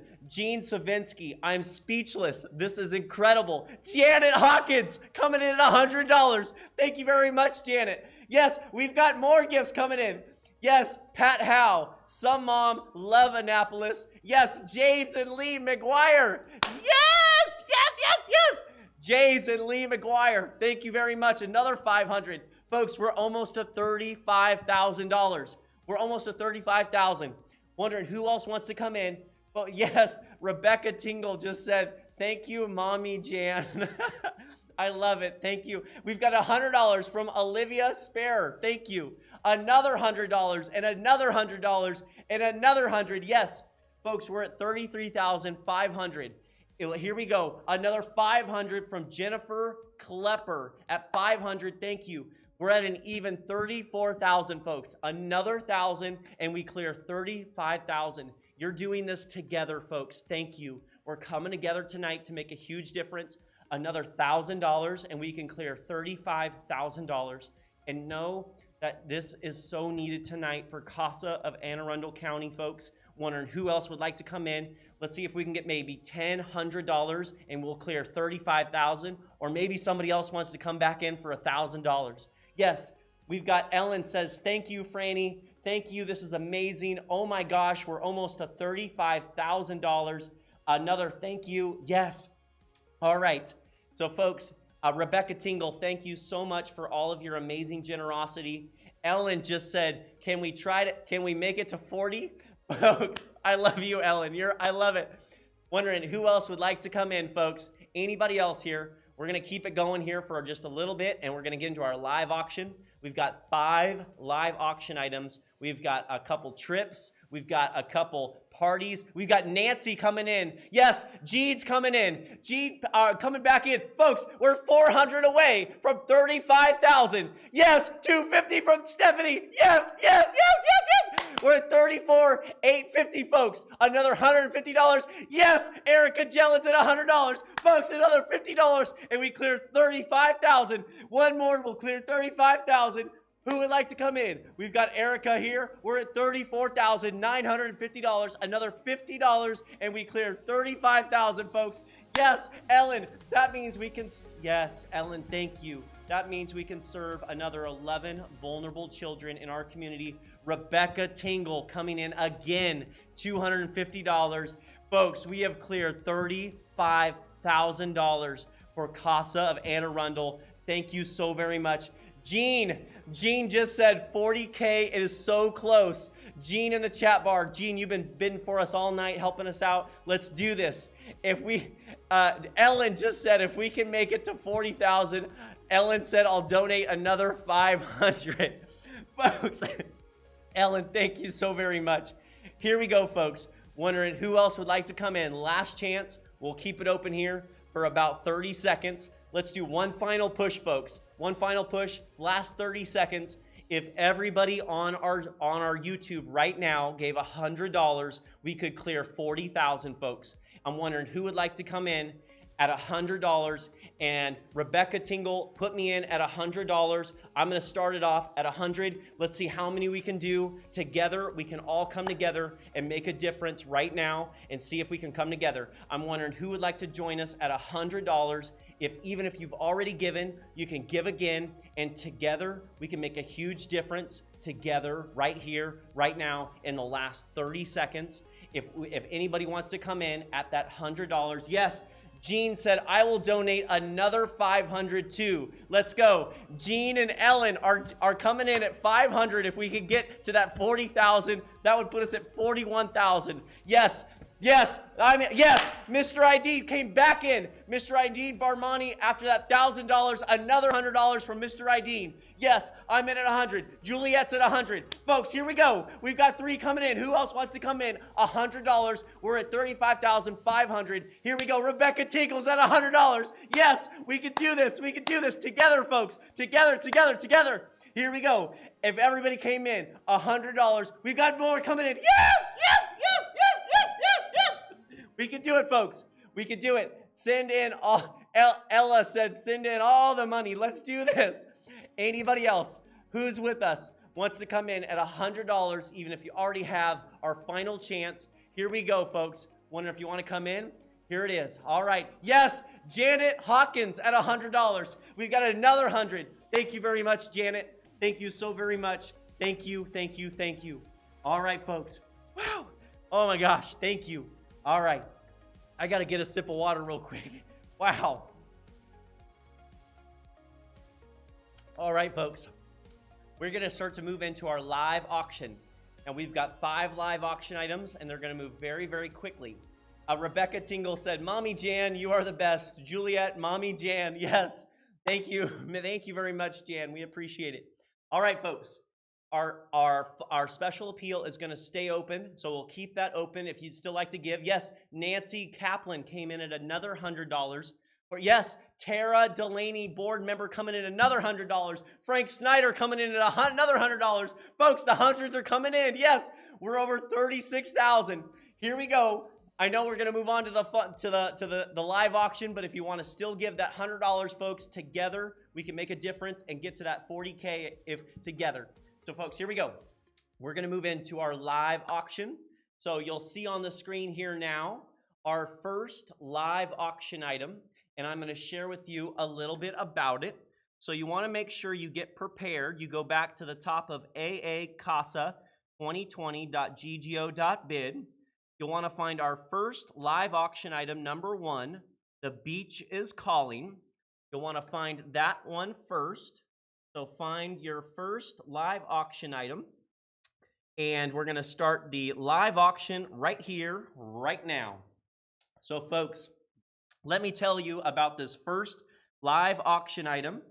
Savinsky, I'm speechless. This is incredible. Janet Hawkins coming in at $100. Thank you very much, Janet. Yes, we've got more gifts coming in. Yes, Pat Howe, Some Mom, Love Annapolis. Yes, James and Lee McGuire. Yes, yes, yes, yes. James and Lee McGuire, thank you very much. Another $500. Folks, we're almost to $35,000. We're almost to $35,000. Wondering who else wants to come in. But yes, Rebecca Tingle just said, thank you, Mommy Jan. I love it. Thank you. We've got $100 from Olivia Spare. Thank you. Another $100 and another $100 and another $100. Yes, folks, we're at $33,500. Here we go. Another $500 from Jennifer Klepper at $500. Thank you. We're at an even $34,000, folks. Another $1,000 and we clear $35,000. You're doing this together, folks. Thank you. We're coming together tonight to make a huge difference. Another $1,000 and we can clear $35,000. And know that this is so needed tonight for CASA of Anne Arundel County, folks. Wondering who else would like to come in. Let's see if we can get maybe $100 and we'll clear $35,000. Or maybe somebody else wants to come back in for $1,000. Yes, we've got Ellen says, thank you, Franny. Thank you. This is amazing. Oh my gosh, we're almost to $35,000. Another thank you. Yes. All right. So folks, Rebecca Tingle, thank you so much for all of your amazing generosity. Ellen just said, can we make it to 40? Folks, I love you, Ellen. I love it. Wondering who else would like to come in, folks. Anybody else here? We're going to keep it going here for just a little bit, and we're going to get into our live auction. We've got 5 live auction items. We've got a couple trips. We've got a couple parties. We've got Nancy coming in. Yes, Jean's coming in. Jean coming back in. Folks, we're 400 away from 35,000. Yes, 250 from Stephanie. Yes, yes, yes, yes, yes. We're at 34,850, folks. Another $150. Yes, Erica Jellins at $100. Folks, another $50, and we cleared 35,000. One more, we'll clear 35,000. Who would like to come in? We've got Erica here. We're at $34,950. Another $50, and we cleared 35,000, folks. Yes, Ellen, that means we can, yes, Ellen, thank you. That means we can serve another 11 vulnerable children in our community. Rebecca Tingle coming in again, $250. Folks, we have cleared $35,000 for CASA of Anne Arundel. Thank you so very much. Jean just said 40K. It is so close. Jean in the chat bar. Jean, you've been bidding for us all night, helping us out. Let's do this. If we, Ellen just said if we can make it to 40,000, Ellen said I'll donate another 500. Folks, Ellen, thank you so very much. Here we go, folks. Wondering who else would like to come in. Last chance. We'll keep it open here for about 30 seconds. Let's do one final push, folks. One final push. Last 30 seconds. If everybody on our YouTube right now gave $100, we could clear 40,000, folks. I'm wondering who would like to come in at $100, and Rebecca Tingle put me in at $100. I'm gonna start it off at 100. Let's see how many we can do together. We can all come together and make a difference right now and see if we can come together. I'm wondering who would like to join us at $100. Even if you've already given, you can give again, and together we can make a huge difference together right here, right now, in the last 30 seconds. If anybody wants to come in at that $100, yes, Jean said, I will donate another 500 too. Let's go. Jean and Ellen are coming in at 500. If we could get to that 40,000, that would put us at 41,000. Yes. Yes, yes, Mr. ID came back in. Mr. ID Barmani, after that $1,000, another $100 from Mr. ID. Yes, I'm in at 100. Juliet's at 100. Folks, here we go. We've got 3 coming in. Who else wants to come in? $100. We're at 35,500. Here we go. Rebecca Tinkle's at $100. Yes, we can do this. We can do this together, folks. Together, together, together. Here we go. If everybody came in, $100. We've got more coming in. Yes, yes, yes, yes, yes, yes, yes. We can do it, folks. We can do it. Send in all, Ella said, send in all the money. Let's do this. Anybody else who's with us wants to come in at $100, even if you already have our final chance. Here we go, folks. Wonder if you want to come in. Here it is. All right. Yes, Janet Hawkins at $100. We've got another 100. Thank you very much, Janet. Thank you so very much. Thank you, thank you, thank you. All right, folks. Wow. Oh my gosh, thank you. All right. I got to get a sip of water real quick. Wow. All right, folks. We're going to start to move into our live auction. And we've got 5 live auction items, and they're going to move very, very quickly. Rebecca Tingle said, Mommy Jan, you are the best. Juliet, Mommy Jan, yes. Thank you. Thank you very much, Jan. We appreciate it. All right, folks. Our special appeal is going to stay open, so we'll keep that open if you'd still like to give. Yes, Nancy Kaplan came in at another $100. Or yes, Tara Delaney, board member, coming in another $100. Frank Snyder coming in at another $100. Folks, the hundreds are coming in. Yes, we're over 36,000. Here we go. I know we're going to move on to the live auction, but if you want to still give that $100, folks, together we can make a difference and get to that 40K if together. So, folks, here we go. We're going to move into our live auction. So you'll see on the screen here now our first live auction item, and I'm going to share with you a little bit about it. So you want to make sure you get prepared. You go back to the top of aacasa2020.ggo.bid. You'll want to find our first live auction item, number 1, The Beach is Calling. You'll want to find that one first. So find your first live auction item. And we're going to start the live auction right here, right now. So folks, let me tell you about this first live auction item.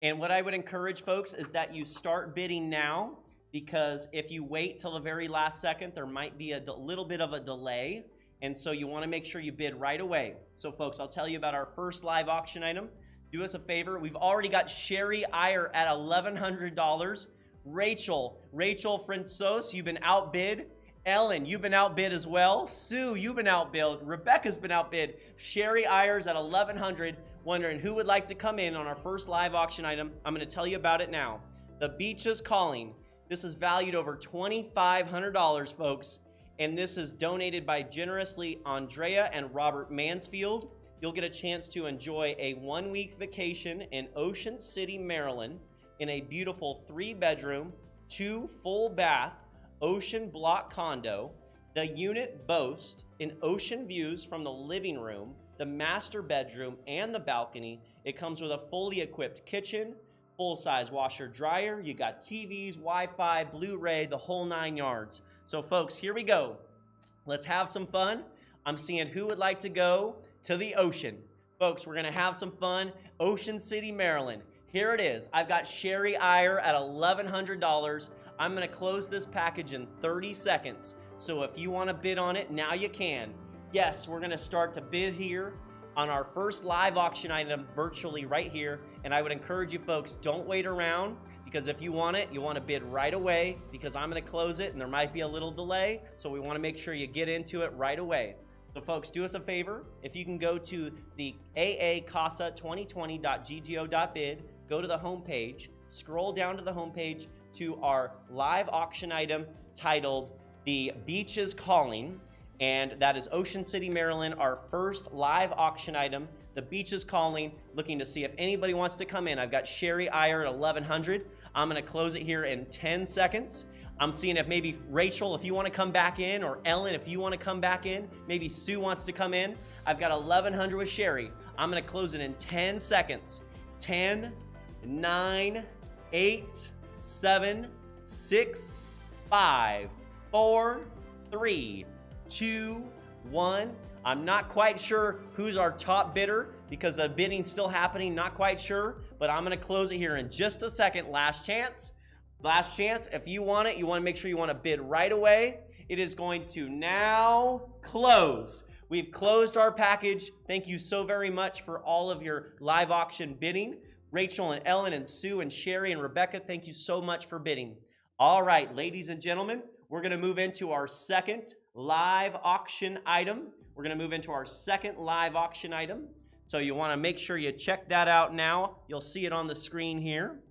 And what I would encourage folks is that you start bidding now, because if you wait till the very last second, there might be a little bit of a delay. And so you want to make sure you bid right away. So folks, I'll tell you about our first live auction item. Do us a favor. We've already got Sherry Iyer at $1,100. Rachel Francois, you've been outbid. Ellen, you've been outbid as well. Sue, you've been outbid. Rebecca's been outbid. Sherry Ayers at $1,100. Wondering who would like to come in on our first live auction item. I'm going to tell you about it now. The Beach is Calling. This is valued over $2,500, folks, and this is donated by generously Andrea and Robert Mansfield. You'll get a chance to enjoy a 1-week vacation in Ocean City, Maryland, in a beautiful 3-bedroom, 2 full bath ocean block condo. The unit boasts an ocean views from the living room, the master bedroom, and the balcony. It comes with a fully equipped kitchen, full-size washer dryer, you got TVs, Wi-Fi, Blu-ray, the whole 9 yards. So folks, here we go. Let's have some fun. I'm seeing who would like to go to the ocean. Folks, we're gonna have some fun. Ocean City, Maryland. Here it is. I've got Sherry Iyer at $1,100. I'm gonna close this package in 30 seconds. So if you wanna bid on it, now you can. Yes, we're gonna start to bid here on our first live auction item virtually right here. And I would encourage you folks, don't wait around, because if you want it, you want to bid right away, because I'm going to close it and there might be a little delay. So we want to make sure you get into it right away. So folks, do us a favor. If you can go to the aacasa2020.ggo.bid, go to the homepage, scroll down to the homepage to our live auction item titled The Beach is Calling. And that is Ocean City, Maryland, our first live auction item. The Beach is Calling, looking to see if anybody wants to come in. I've got Sherry Iyer at $1,100. I'm gonna close it here in 10 seconds. I'm seeing if maybe Rachel, if you wanna come back in, or Ellen, if you wanna come back in. Maybe Sue wants to come in. I've got $1,100 with Sherry. I'm gonna close it in 10 seconds. 10, 9, 8, 7, 6, 5, 4, 3, 2, 1. I'm not quite sure who's our top bidder because the bidding's still happening, not quite sure, but I'm gonna close it here in just a second. Last chance. Last chance. If you want it, you wanna make sure you wanna bid right away. It is going to now close. We've closed our package. Thank you so very much for all of your live auction bidding. Rachel and Ellen and Sue and Sherry and Rebecca, thank you so much for bidding. All right, ladies and gentlemen, we're gonna move into our second live auction item. We're gonna move into our second live auction item. So you wanna make sure you check that out now. You'll see it on the screen here.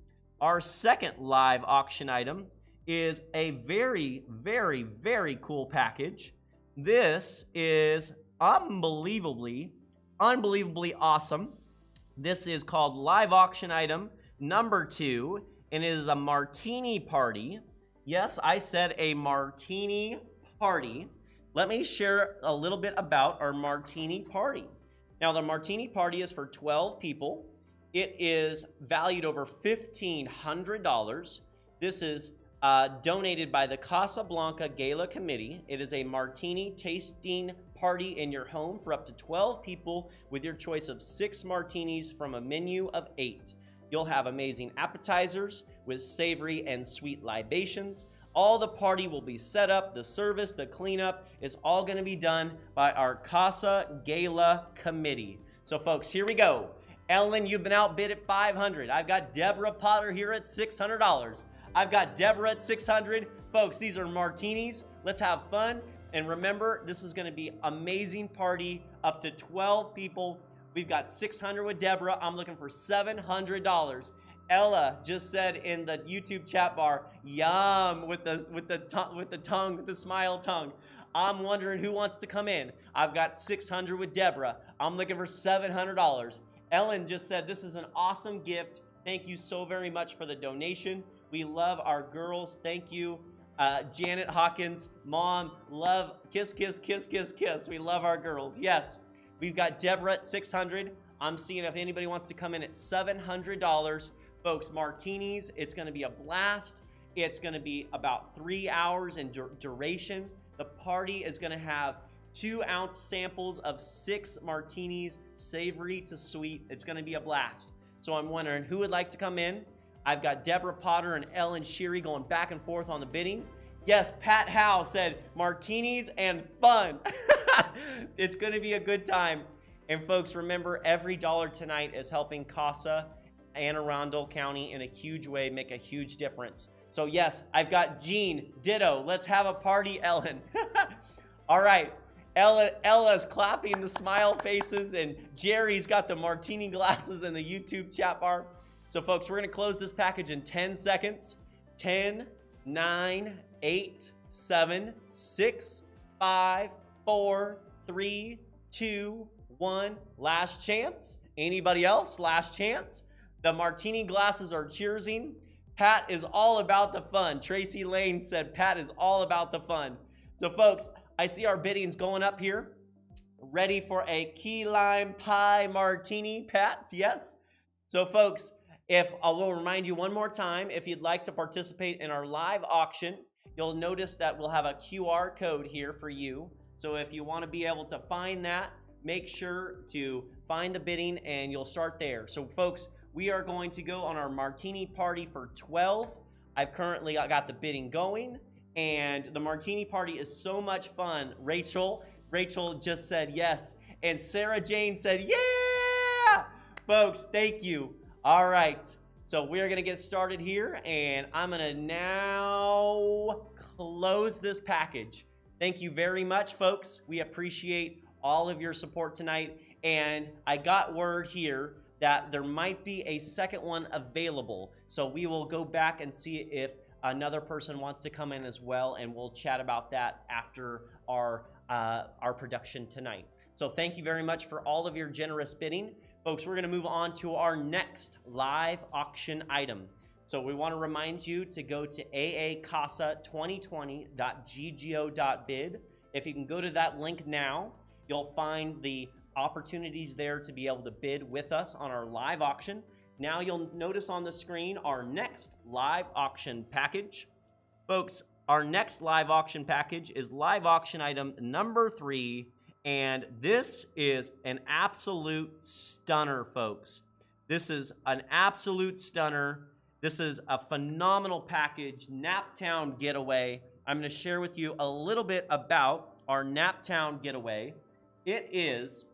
Our second live auction item is a very, very, very cool package. This is unbelievably awesome. This is called live auction item number 2, and it is a martini party. Yes, I said a martini party. Let me share a little bit about our martini party. Now, the martini party is for 12 people. It is valued over $1,500. This is donated by the CASAblanca Gala Committee. It is a martini tasting party in your home for up to 12 people with your choice of 6 martinis from a menu of 8. You'll have amazing appetizers with savory and sweet libations. All the party will be set up, the service, the cleanup is all gonna be done by our CASA Gala Committee. So folks, here we go. Ellen, you've been outbid at $500. I've got Deborah Potter here at $600. I've got Deborah at $600. Folks, these are martinis. Let's have fun. And remember, this is gonna be amazing party, up to 12 people. We've got $600 with Deborah. I'm looking for $700. Ella just said in the YouTube chat bar, yum, with the smile tongue. I'm wondering who wants to come in. I've got $600 with Deborah. I'm looking for $700. Ellen just said, this is an awesome gift. Thank you so very much for the donation. We love our girls. Thank you. Janet Hawkins, Mom, love, kiss, kiss, kiss, kiss, kiss. We love our girls. Yes. We've got Deborah at $600. I'm seeing if anybody wants to come in at $700. Folks, martinis, it's gonna be a blast. It's gonna be about 3 hours in duration. The party is gonna have 2-ounce samples of 6 martinis, savory to sweet. It's gonna be a blast. So I'm wondering who would like to come in. I've got Deborah Potter and Ellen Sheary going back and forth on the bidding. Yes, Pat Howe said martinis and fun. It's gonna be a good time. And folks, remember, every dollar tonight is helping CASA and Arundel County in a huge way, make a huge difference. So yes, I've got Jean, ditto. Let's have a party, Ellen. All right, Ella's clapping the smile faces, and Jerry's got the martini glasses in the YouTube chat bar. So folks, we're gonna close this package in 10 seconds. 10, 9, 8, 7, 6, 5, 4, 3, 2, 1. Last chance. Anybody else? Last chance. The martini glasses are cheersing. Pat is all about the fun. Tracy Lane said Pat is all about the fun. So folks, I see our biddings going up here. Ready for a key lime pie martini, Pat? Yes? So folks, If I will remind you one more time, if you'd like to participate in our live auction, you'll notice that we'll have a QR code here for you. So if you want to be able to find that, make sure to find the bidding and you'll start there. So folks, we are going to go on our martini party for 12. I've currently got the bidding going, and the martini party is so much fun. Rachel just said yes, and Sarah Jane said yeah. Folks, thank you. All right, so we're gonna get started here, and I'm gonna now close this package. Thank you very much, folks. We appreciate all of your support tonight, and I got word here that there might be a second one available. So we will go back and see if another person wants to come in as well, and we'll chat about that after our production tonight. So thank you very much for all of your generous bidding. Folks, we're gonna move on to our next live auction item. So we wanna remind you to go to aacasa2020.ggo.bid. If you can go to that link now, you'll find the opportunities there to be able to bid with us on our live auction. Now you'll notice on the screen our next live auction package. Folks, our next live auction package is live auction item number 3, and this is an absolute stunner, folks. This is an absolute stunner. This is a phenomenal package, Naptown Getaway. I'm going to share with you a little bit about our Naptown Getaway. It is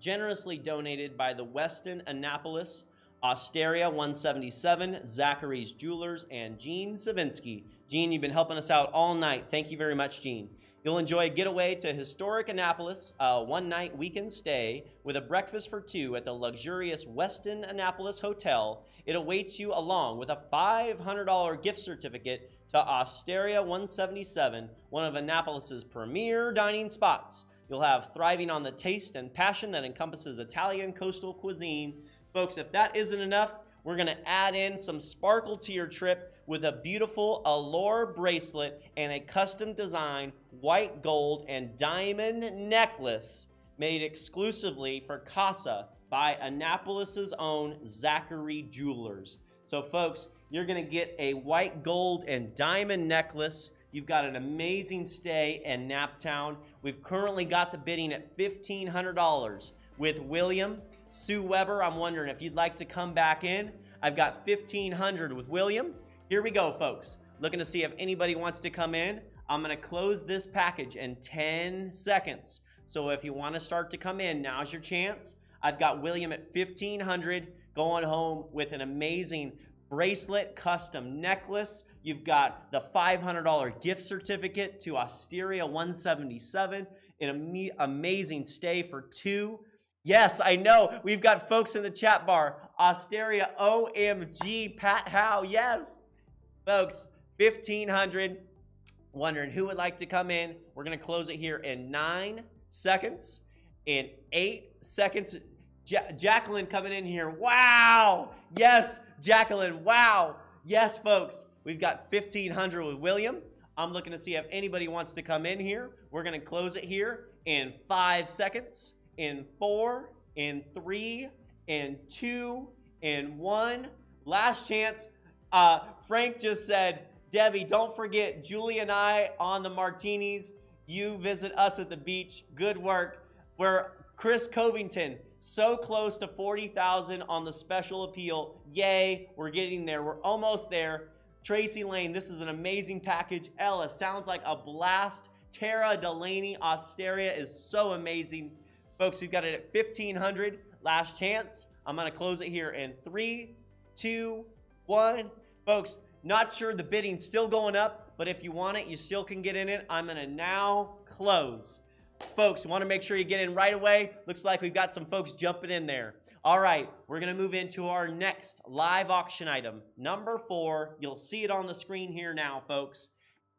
generously donated by the Weston Annapolis, Osteria 177, Zachary's Jewelers, and Gene Savinsky. Gene, you've been helping us out all night. Thank you very much, Gene. You'll enjoy a getaway to historic Annapolis, a one-night weekend stay with a breakfast for 2 at the luxurious Weston Annapolis Hotel. It awaits you along with a $500 gift certificate to Osteria 177, one of Annapolis's premier dining spots. You'll have thriving on the taste and passion that encompasses Italian coastal cuisine. Folks, if that isn't enough, we're going to add in some sparkle to your trip with a beautiful Allure bracelet and a custom design white gold and diamond necklace made exclusively for CASA by Annapolis's own Zachary Jewelers. So folks, you're going to get a white gold and diamond necklace. You've got an amazing stay in Naptown. We've currently got the bidding at $1,500 with William. Sue Weber, I'm wondering if you'd like to come back in. I've got $1,500 with William. Here we go, folks. Looking to see if anybody wants to come in. I'm going to close this package in 10 seconds. So if you want to start to come in, now's your chance. I've got William at $1,500 going home with an amazing bracelet, custom necklace. You've got the $500 gift certificate to Osteria 177, an amazing stay for 2. Yes, I know. We've got folks in the chat bar. Osteria, OMG, Pat Howe, yes. Folks, $1,500. Wondering who would like to come in. We're going to close it here in 9 seconds. In 8 seconds. Jacqueline coming in here. Wow. Yes, Jacqueline. Wow. Yes, folks. We've got $1,500 with William. I'm looking to see if anybody wants to come in here. We're going to close it here in 5 seconds. In 4, in 3, in 2, in 1. Last chance. Frank just said, Debbie, don't forget Julie and I on the martinis. You visit us at the beach. Good work. We're Chris Covington, so close to 40,000 on the special appeal. Yay, we're getting there. We're almost there. Tracy Lane, this is an amazing package. Ella, sounds like a blast. Tara Delaney, Osteria is so amazing. Folks, we've got it at $1,500. Last chance. I'm going to close it here in 3, 2, 1. Folks, not sure the bidding's still going up, but if you want it, you still can get in it. I'm going to now close. Folks, you want to make sure you get in right away. Looks like we've got some folks jumping in there. All right, we're going to move into our next live auction item, number 4. You'll see it on the screen here now, folks.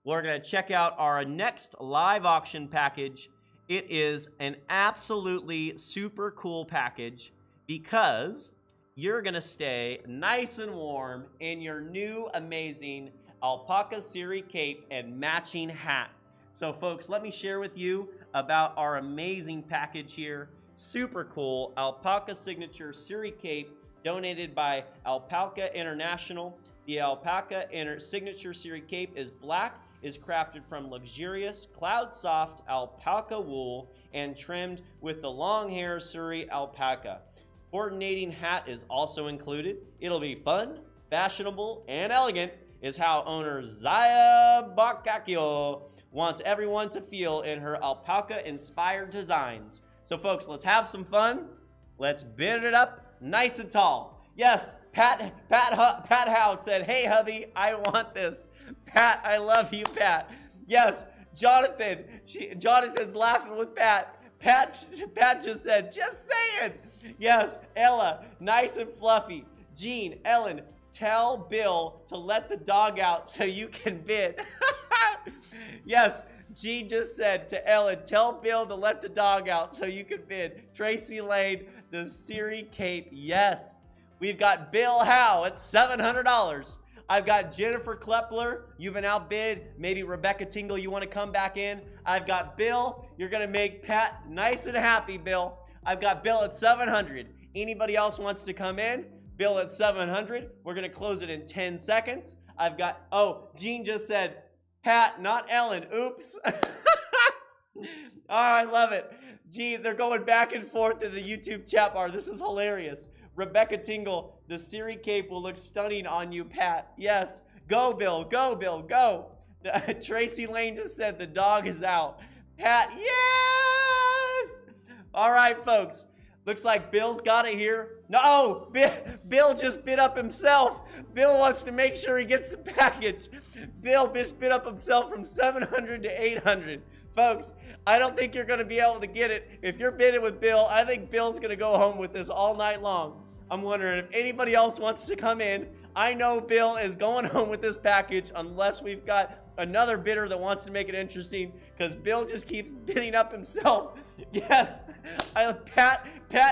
We're going to check out our next live auction package. It is an absolutely super cool package because you're going to stay nice and warm in your new amazing alpaca Siri cape and matching hat. So folks, let me share with you about our amazing package here. Super cool alpaca signature Siri cape donated by Alpaca International. The Alpaca Signature Series Cape is black, is crafted from luxurious, cloud-soft alpaca wool and trimmed with the long hair Surrey alpaca. Coordinating hat is also included. It'll be fun, fashionable, and elegant, is how owner Zaya Bacacchio wants everyone to feel in her alpaca-inspired designs. So folks, let's have some fun. Let's bid it up nice and tall. Yes, Pat Howe said, "Hey hubby, I want this." Pat, I love you, Pat. Yes, Jonathan, Jonathan's laughing with Pat. Pat just said, "Just saying." Yes, Ella, nice and fluffy. Jean, Ellen, tell Bill to let the dog out so you can bid. Yes, Jean just said to Ellen, "Tell Bill to let the dog out so you can bid." Tracy Lane, the Siri Cape, yes. We've got Bill Howe at $700. I've got Jennifer Klepler, you've been outbid. Maybe Rebecca Tingle, you want to come back in. I've got Bill, you're going to make Pat nice and happy, Bill. I've got Bill at $700. Anybody else wants to come in? Bill at $700. We're going to close it in 10 seconds. I've got, oh, Jean just said, Pat, not Ellen. Oops. Oh, I love it. Gee, they're going back and forth in the YouTube chat bar. This is hilarious. Rebecca Tingle, the Siri Cape will look stunning on you, Pat. Yes. Go, Bill. Go, Bill. Go. Tracy Lane just said the dog is out. Pat, yes! All right, folks. Looks like Bill's got it here. No, Bill just bid up himself. Bill wants to make sure he gets the package. Bill just bid up himself from $700 to $800. Folks, I don't think you're going to be able to get it. If you're bidding with Bill, I think Bill's going to go home with this all night long. I'm wondering if anybody else wants to come in. I know Bill is going home with this package unless we've got another bidder that wants to make it interesting, because Bill just keeps bidding up himself. Yes, Pat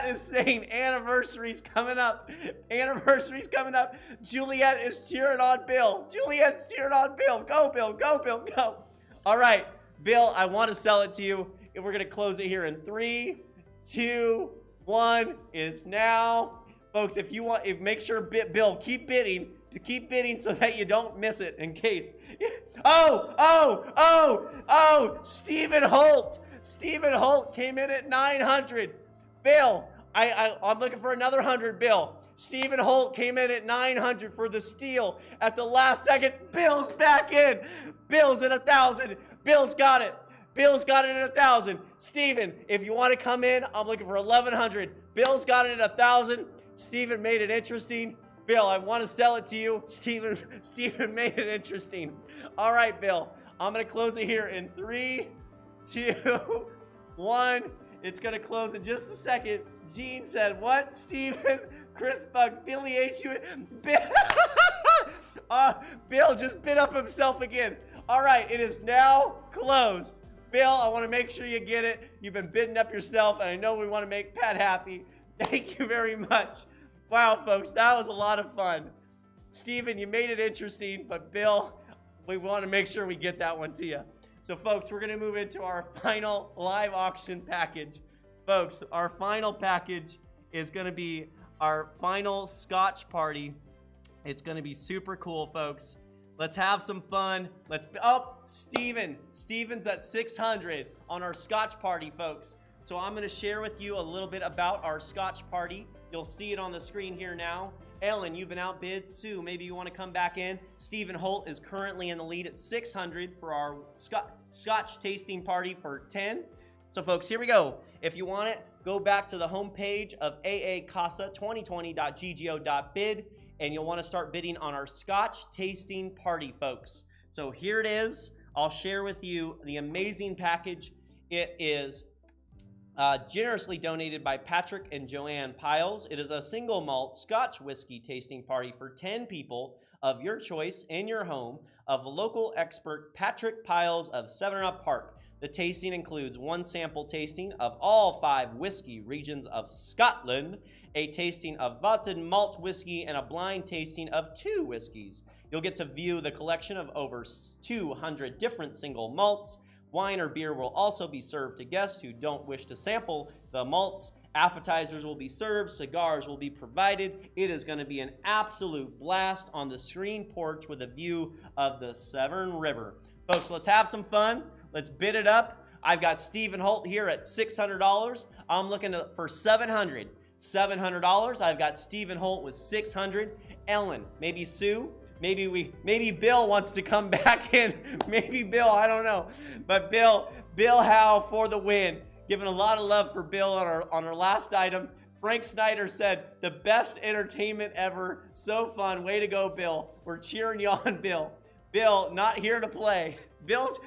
is saying anniversary's coming up. Anniversary's coming up. Juliet is cheering on Bill. Juliet's cheering on Bill. Go, Bill. Go, Bill. Go. All right, Bill, I want to sell it to you. And we're going to close it here in 3, 2, 1. It's now. Folks, if you want, make sure, Bill, keep bidding so that you don't miss it in case. Oh, Stephen Holt. Stephen Holt came in at 900. Bill, I'm looking for another 100, Bill. Stephen Holt came in at 900 for the steal at the last second. Bill's back in. Bill's at 1,000. Bill's got it. Bill's got it at 1,000. Stephen, if you want to come in, I'm looking for 1,100. Bill's got it at 1,000. Stephen made it interesting. Bill, I want to sell it to you. Stephen made it interesting. All right, Bill, I'm going to close it here in 3, 2, 1. It's going to close in just a second. Gene said, what? Stephen, Chris Bug, Billy H. Bill just bid up himself again. All right, it is now closed. Bill, I want to make sure you get it. You've been bidding up yourself, and I know we want to make Pat happy. Thank you very much. Wow, folks, that was a lot of fun. Stephen, you made it interesting, but Bill, we want to make sure we get that one to you. So, folks, we're going to move into our final live auction package. Folks, our final package is going to be our final Scotch party. It's going to be super cool, folks. Let's have some fun. Steven's at 600 on our Scotch party, folks. So I'm going to share with you a little bit about our Scotch party. You'll see it on the screen here now. Ellen, you've been outbid. Sue, maybe you want to come back in. Stephen Holt is currently in the lead at 600 for our Scotch tasting party for 10. So folks, here we go. If you want it, go back to the homepage of aacasa2020.ggo.bid, and you'll want to start bidding on our Scotch tasting party, folks. So here it is. I'll share with you the amazing package. It is generously donated by Patrick and Joanne Piles. It is a single malt Scotch whiskey tasting party for 10 people of your choice in your home of local expert Patrick Piles of 7-Up Park. The tasting includes 1 sample tasting of all 5 whiskey regions of Scotland, a tasting of vaulted malt whiskey, and a blind tasting of 2 whiskeys. You'll get to view the collection of over 200 different single malts. Wine or beer will also be served to guests who don't wish to sample the malts Appetizers will be served. Cigars will be provided. It is going to be an absolute blast on the screen porch with a view of the Severn River. Folks, let's have some fun. Let's bid it up. I've got Stephen Holt here at $600. I'm looking for $700. $700. I've got Stephen Holt with $600. Ellen, maybe Sue, maybe Bill wants to come back in. Maybe Bill, I don't know. But Bill Howe for the win. Giving a lot of love for Bill on our last item. Frank Snyder said, the best entertainment ever. So fun. Way to go, Bill. We're cheering you on, Bill. Bill, not here to play. Bill's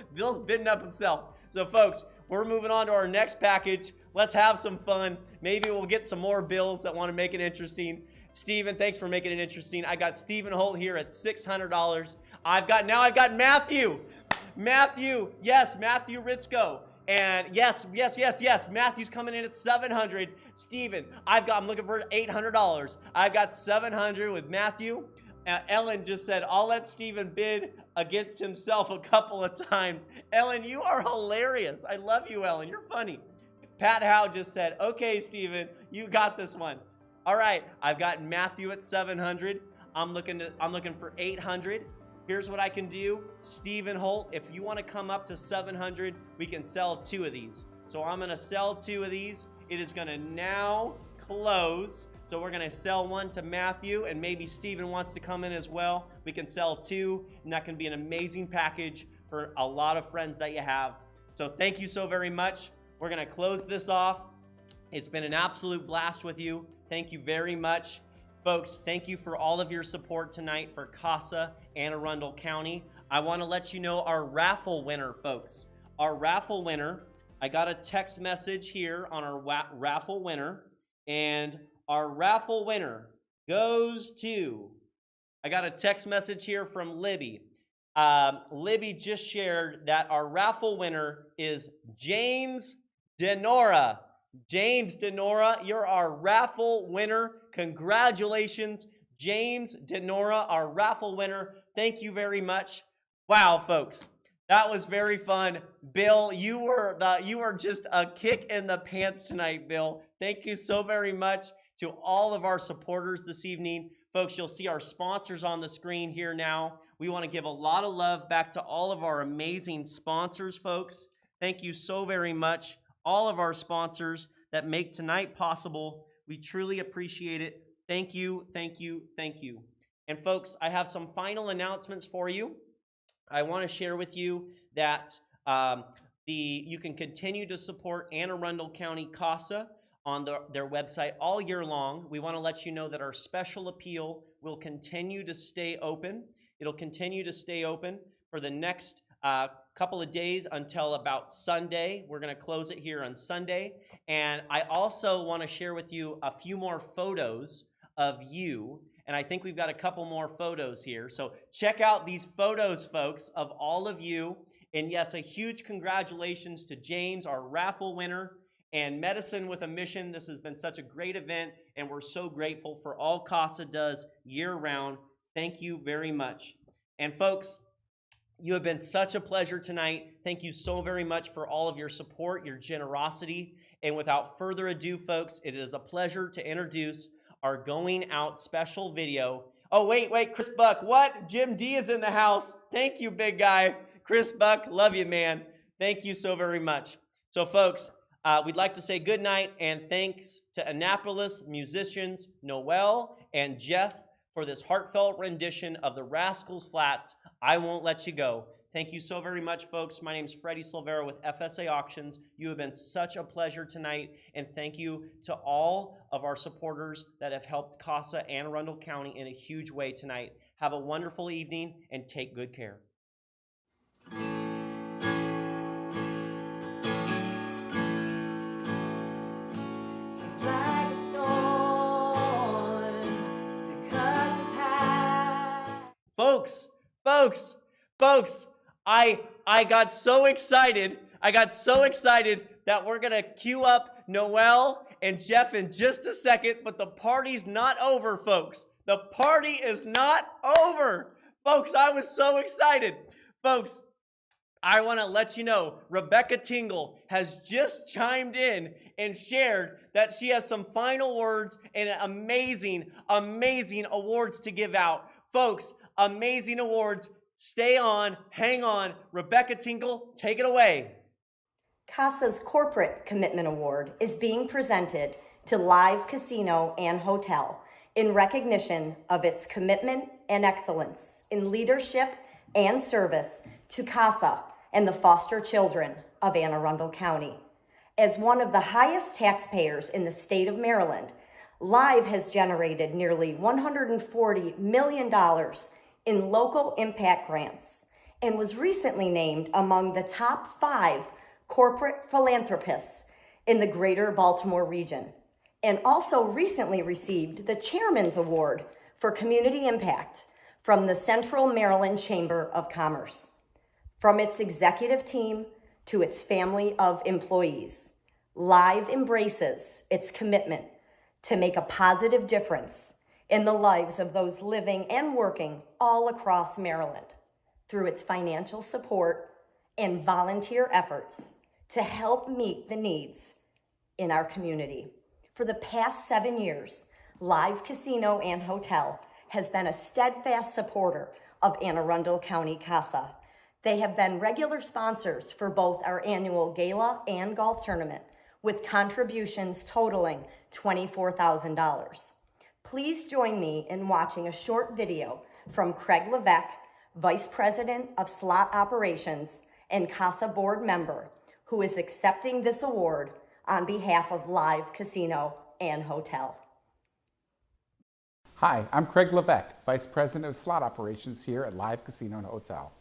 bidding up himself. So, folks, we're moving on to our next package. Let's have some fun. Maybe we'll get some more Bills that want to make it interesting. Steven, thanks for making it interesting. I got Stephen Holt here at $600. I've got Matthew. Yes, Matthew Ritzko. And yes, Matthew's coming in at $700. Steven, I'm looking for $800. I've got $700 with Matthew. Ellen just said, I'll let Steven bid against himself a couple of times. Ellen, you are hilarious. I love you, Ellen. You're funny. Pat Howe just said, okay, Steven, you got this one. All right, I've got Matthew at $700. I'm looking for $800. Here's what I can do. Stephen Holt, if you want to come up to $700, we can sell 2 of these. So I'm going to sell 2 of these. It is going to now close. So we're going to sell 1 to Matthew, and maybe Stephen wants to come in as well. We can sell 2, and that can be an amazing package for a lot of friends that you have. So thank you so very much. We're going to close this off. It's been an absolute blast with you. Thank you very much. Folks, thank you for all of your support tonight for CASA and Arundel County. I want to let you know our raffle winner, folks. Our raffle winner, I got a text message here on our raffle winner, and our raffle winner goes to, I got a text message here from Libby. Libby just shared that our raffle winner is James Denora. James Denora, you're our raffle winner. Congratulations, James Denora, our raffle winner. Thank you very much. Wow, folks, that was very fun. Bill, you were just a kick in the pants tonight, Bill. Thank you so very much to all of our supporters this evening. Folks, you'll see our sponsors on the screen here now. We want to give a lot of love back to all of our amazing sponsors, folks. Thank you so very much. All of our sponsors that make tonight possible. We truly appreciate it. Thank you, thank you, thank you. And folks, I have some final announcements for you. I want to share with you that you can continue to support Anne Arundel County CASA on their website all year long. We want to let you know that our special appeal will continue to stay open. It'll continue to stay open for the next couple of days until about Sunday. We're going to close it here on Sunday. And I also want to share with you a few more photos of you. And I think we've got a couple more photos here. So check out these photos, folks, of all of you. And yes, a huge congratulations to James, our raffle winner, and Medicine with a Mission. This has been such a great event, and we're so grateful for all CASA does year-round. Thank you very much. And folks, you have been such a pleasure tonight. Thank you so very much for all of your support, your generosity. And without further ado, folks, it is a pleasure to introduce our going out special video. Oh, wait, Chris Buck. What? Jim D is in the house. Thank you, big guy. Chris Buck, love you, man. Thank you so very much. So, folks, we'd like to say good night and thanks to Annapolis musicians Noel and Jeff for this heartfelt rendition of the Rascals Flats, I Won't Let You Go. Thank you so very much, folks. My name is Freddie Silvera with FSA Auctions. You have been such a pleasure tonight, and thank you to all of our supporters that have helped CASA and Arundel County in a huge way tonight. Have a wonderful evening, and take good care. Folks, I got so excited. That we're going to queue up Noel and Jeff in just a second, but the party's not over, folks. The party is not over. Folks, I was so excited. Folks, I want to let you know, Rebecca Tingle has just chimed in and shared that she has some final words and amazing, amazing awards to give out. Folks, amazing awards. Stay on, hang on. Rebecca Tinkle, take it away. CASA's Corporate Commitment Award is being presented to Live Casino and Hotel in recognition of its commitment and excellence in leadership and service to CASA and the foster children of Anne Arundel County. As one of the highest taxpayers in the state of Maryland, Live has generated nearly $140 million in local impact grants and was recently named among the top 5 corporate philanthropists in the greater Baltimore region, and also recently received the Chairman's Award for Community Impact from the Central Maryland Chamber of Commerce. From its executive team to its family of employees, Live embraces its commitment to make a positive difference in the lives of those living and working all across Maryland through its financial support and volunteer efforts to help meet the needs in our community. For the past 7 years, Live Casino and Hotel has been a steadfast supporter of Anne Arundel County CASA. They have been regular sponsors for both our annual Gala and golf tournament, with contributions totaling $24,000. Please join me in watching a short video from Craig Levesque, Vice President of Slot Operations and CASA board member, who is accepting this award on behalf of Live Casino and Hotel. Hi, I'm Craig Levesque, Vice President of Slot Operations here at Live Casino and Hotel.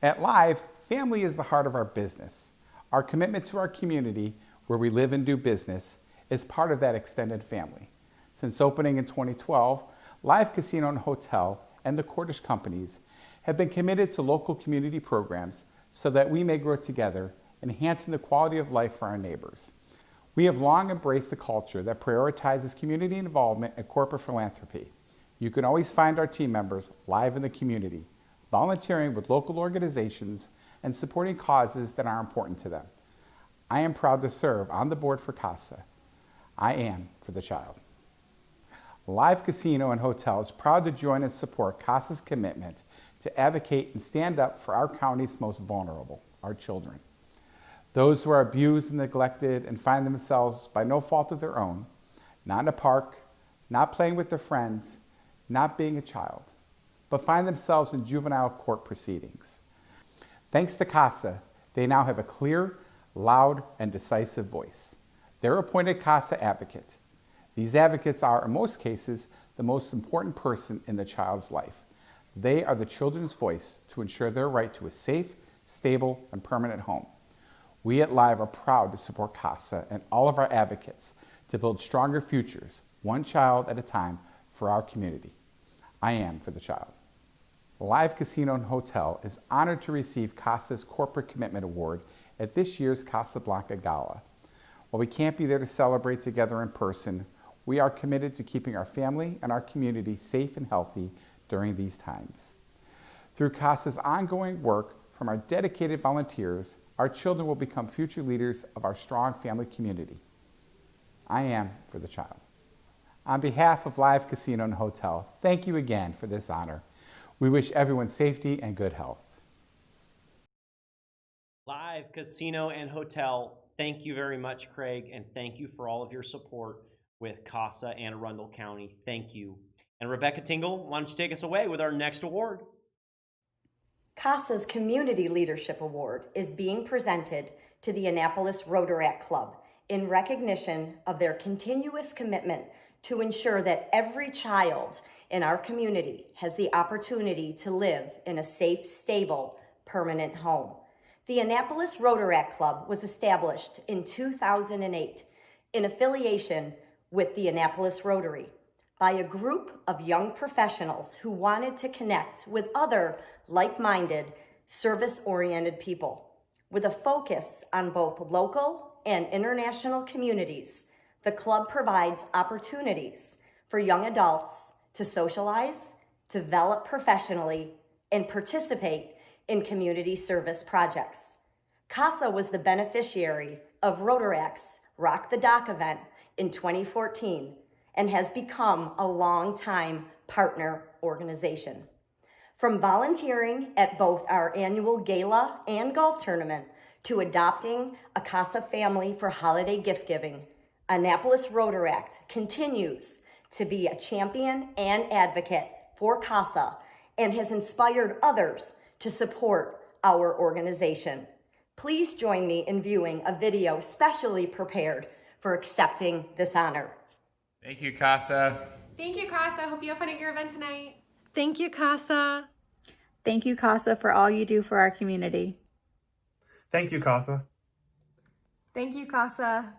At Live, family is the heart of our business. Our commitment to our community, where we live and do business, is part of that extended family. Since opening in 2012, Live Casino and Hotel and the Cordish companies have been committed to local community programs so that we may grow together, enhancing the quality of life for our neighbors. We have long embraced a culture that prioritizes community involvement and corporate philanthropy. You can always find our team members live in the community, volunteering with local organizations and supporting causes that are important to them. I am proud to serve on the board for CASA. I am for the child. Live Casino and Hotel is proud to join and support CASA's commitment to advocate and stand up for our county's most vulnerable, our children. Those who are abused and neglected and find themselves by no fault of their own, not in a park, not playing with their friends, not being a child, but find themselves in juvenile court proceedings. Thanks to CASA, they now have a clear, loud, and decisive voice. They're appointed CASA advocate. These advocates are, in most cases, the most important person in the child's life. They are the children's voice to ensure their right to a safe, stable, and permanent home. We at Live are proud to support CASA and all of our advocates to build stronger futures, one child at a time, for our community. I am for the child. Live Casino and Hotel is honored to receive CASA's Corporate Commitment Award at this year's CASAblanca Gala. While we can't be there to celebrate together in person, we are committed to keeping our family and our community safe and healthy during these times. Through CASA's ongoing work from our dedicated volunteers, our children will become future leaders of our strong family community. I am for the child. On behalf of Live Casino and Hotel, thank you again for this honor. We wish everyone safety and good health. Live Casino and Hotel, thank you very much, Craig, and thank you for all of your support with CASA and Arundel County. Thank you. And Rebecca Tingle, why don't you take us away with our next award? CASA's Community Leadership Award is being presented to the Annapolis Rotaract Club in recognition of their continuous commitment to ensure that every child in our community has the opportunity to live in a safe, stable, permanent home. The Annapolis Rotaract Club was established in 2008 in affiliation with the Annapolis Rotary by a group of young professionals who wanted to connect with other like-minded, service-oriented people. With a focus on both local and international communities, the club provides opportunities for young adults to socialize, develop professionally, and participate in community service projects. CASA was the beneficiary of Rotaract's Rock the Dock event in 2014 and has become a long-time partner organization. From volunteering at both our annual gala and golf tournament to adopting a CASA family for holiday gift giving, Annapolis Rotaract continues to be a champion and advocate for CASA and has inspired others to support our organization. Please join me in viewing a video specially prepared for accepting this honor. Thank you, CASA. Thank you, CASA. Hope you have fun at your event tonight. Thank you, CASA. Thank you, CASA, for all you do for our community. Thank you, CASA. Thank you, CASA.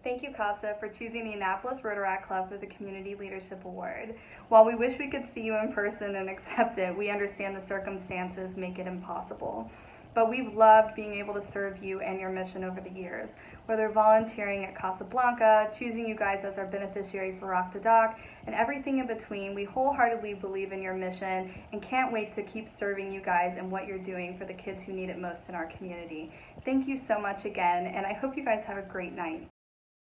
Thank you, CASA, for choosing the Annapolis Rotaract Club for the Community Leadership Award. While we wish we could see you in person and accept it, we understand the circumstances make it impossible. But we've loved being able to serve you and your mission over the years. Whether volunteering at CASAblanca, choosing you guys as our beneficiary for Rock the Dock, and everything in between, we wholeheartedly believe in your mission and can't wait to keep serving you guys and what you're doing for the kids who need it most in our community. Thank you so much again, and I hope you guys have a great night.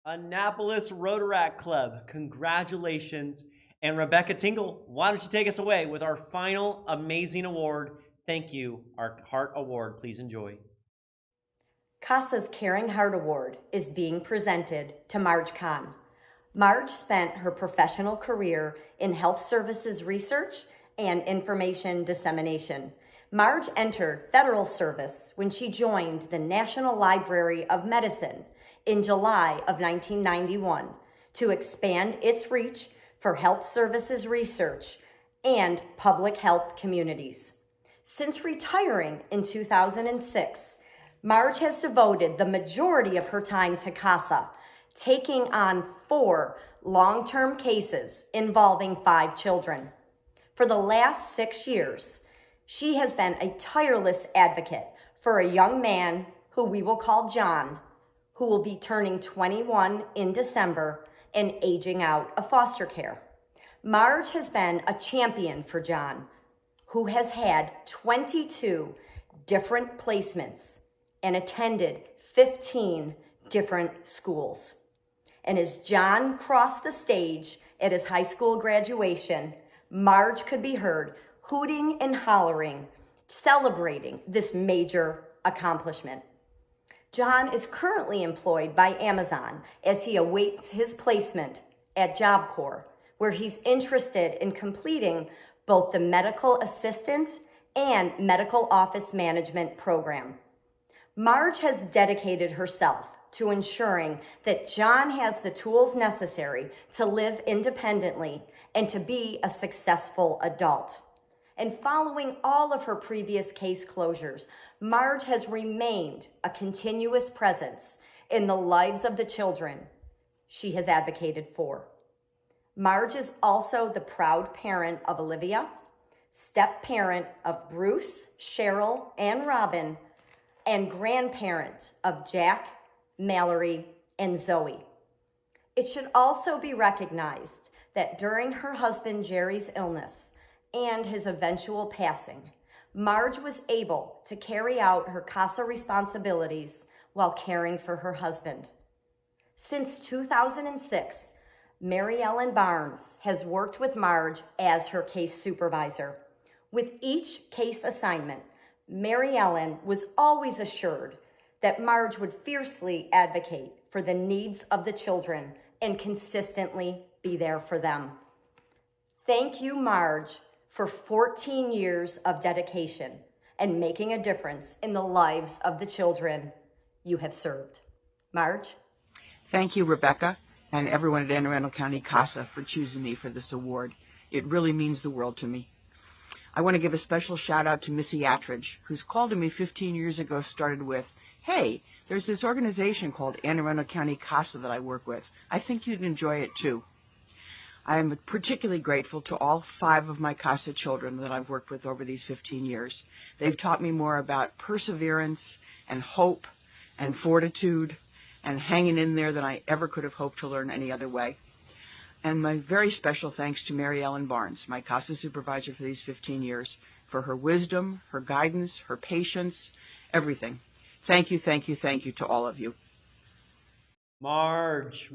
Annapolis Rotaract Club, congratulations. And Rebecca Tingle, why don't you take us away with our final amazing award? Thank you, our Heart Award. Please enjoy. CASA's Caring Heart Award is being presented to Marge Kahn. Marge spent her professional career in health services research and information dissemination. Marge entered federal service when she joined the National Library of Medicine in July of 1991 to expand its reach for health services research and public health communities. Since retiring in 2006, Marge has devoted the majority of her time to CASA, taking on 4 long-term cases involving 5 children. For the last 6 years, she has been a tireless advocate for a young man who we will call John, who will be turning 21 in December and aging out of foster care. Marge has been a champion for John, who has had 22 different placements and attended 15 different schools. And as John crossed the stage at his high school graduation, Marge could be heard hooting and hollering, celebrating this major accomplishment. John is currently employed by Amazon as he awaits his placement at Job Corps, where he's interested in completing both the medical assistant and medical office management program. Marge has dedicated herself to ensuring that John has the tools necessary to live independently and to be a successful adult. And following all of her previous case closures, Marge has remained a continuous presence in the lives of the children she has advocated for. Marge is also the proud parent of Olivia, step-parent of Bruce, Cheryl, and Robin, and grandparent of Jack, Mallory, and Zoe. It should also be recognized that during her husband Jerry's illness and his eventual passing, Marge was able to carry out her CASA responsibilities while caring for her husband. Since 2006, Mary Ellen Barnes has worked with Marge as her case supervisor. With each case assignment, Mary Ellen was always assured that Marge would fiercely advocate for the needs of the children and consistently be there for them. Thank you, Marge, for 14 years of dedication and making a difference in the lives of the children you have served. Marge? Thank you, Rebecca, and everyone at Anne Arundel County CASA for choosing me for this award. It really means the world to me. I want to give a special shout out to Missy Attridge, whose call to me 15 years ago started with, "Hey, there's this organization called Anne Arundel County CASA that I work with. I think you'd enjoy it too." I am particularly grateful to all 5 of my CASA children that I've worked with over these 15 years. They've taught me more about perseverance and hope and fortitude and hanging in there than I ever could have hoped to learn any other way. And my very special thanks to Mary Ellen Barnes, my CASA supervisor for these 15 years, for her wisdom, her guidance, her patience, everything. Thank you, thank you, thank you to all of you. Marge,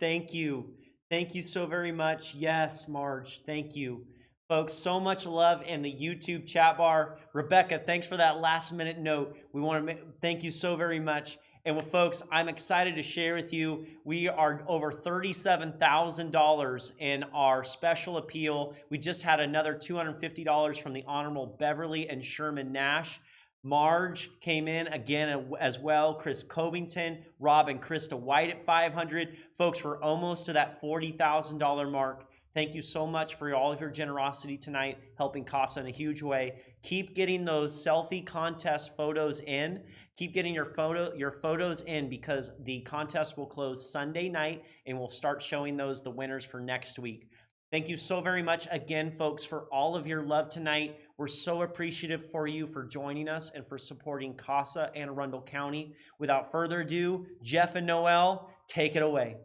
thank you. Thank you so very much. Yes, Marge, thank you. Folks, so much love in the YouTube chat bar. Rebecca, thanks for that last minute note. We want to thank you so very much. And well, folks, I'm excited to share with you, we are over $37,000 in our special appeal. We just had another $250 from the Honorable Beverly and Sherman Nash. Marge came in again as well. Chris Covington, Rob and Krista White at $500. Folks, we're almost to that $40,000 mark. Thank you so much for all of your generosity tonight, helping CASA in a huge way. Keep getting those selfie contest photos in. Keep getting your photos in, because the contest will close Sunday night, and we'll start showing the winners for next week. Thank you so very much again, folks, for all of your love tonight. We're so appreciative for you for joining us and for supporting CASA and Arundel County. Without further ado, Jeff and Noel, take it away.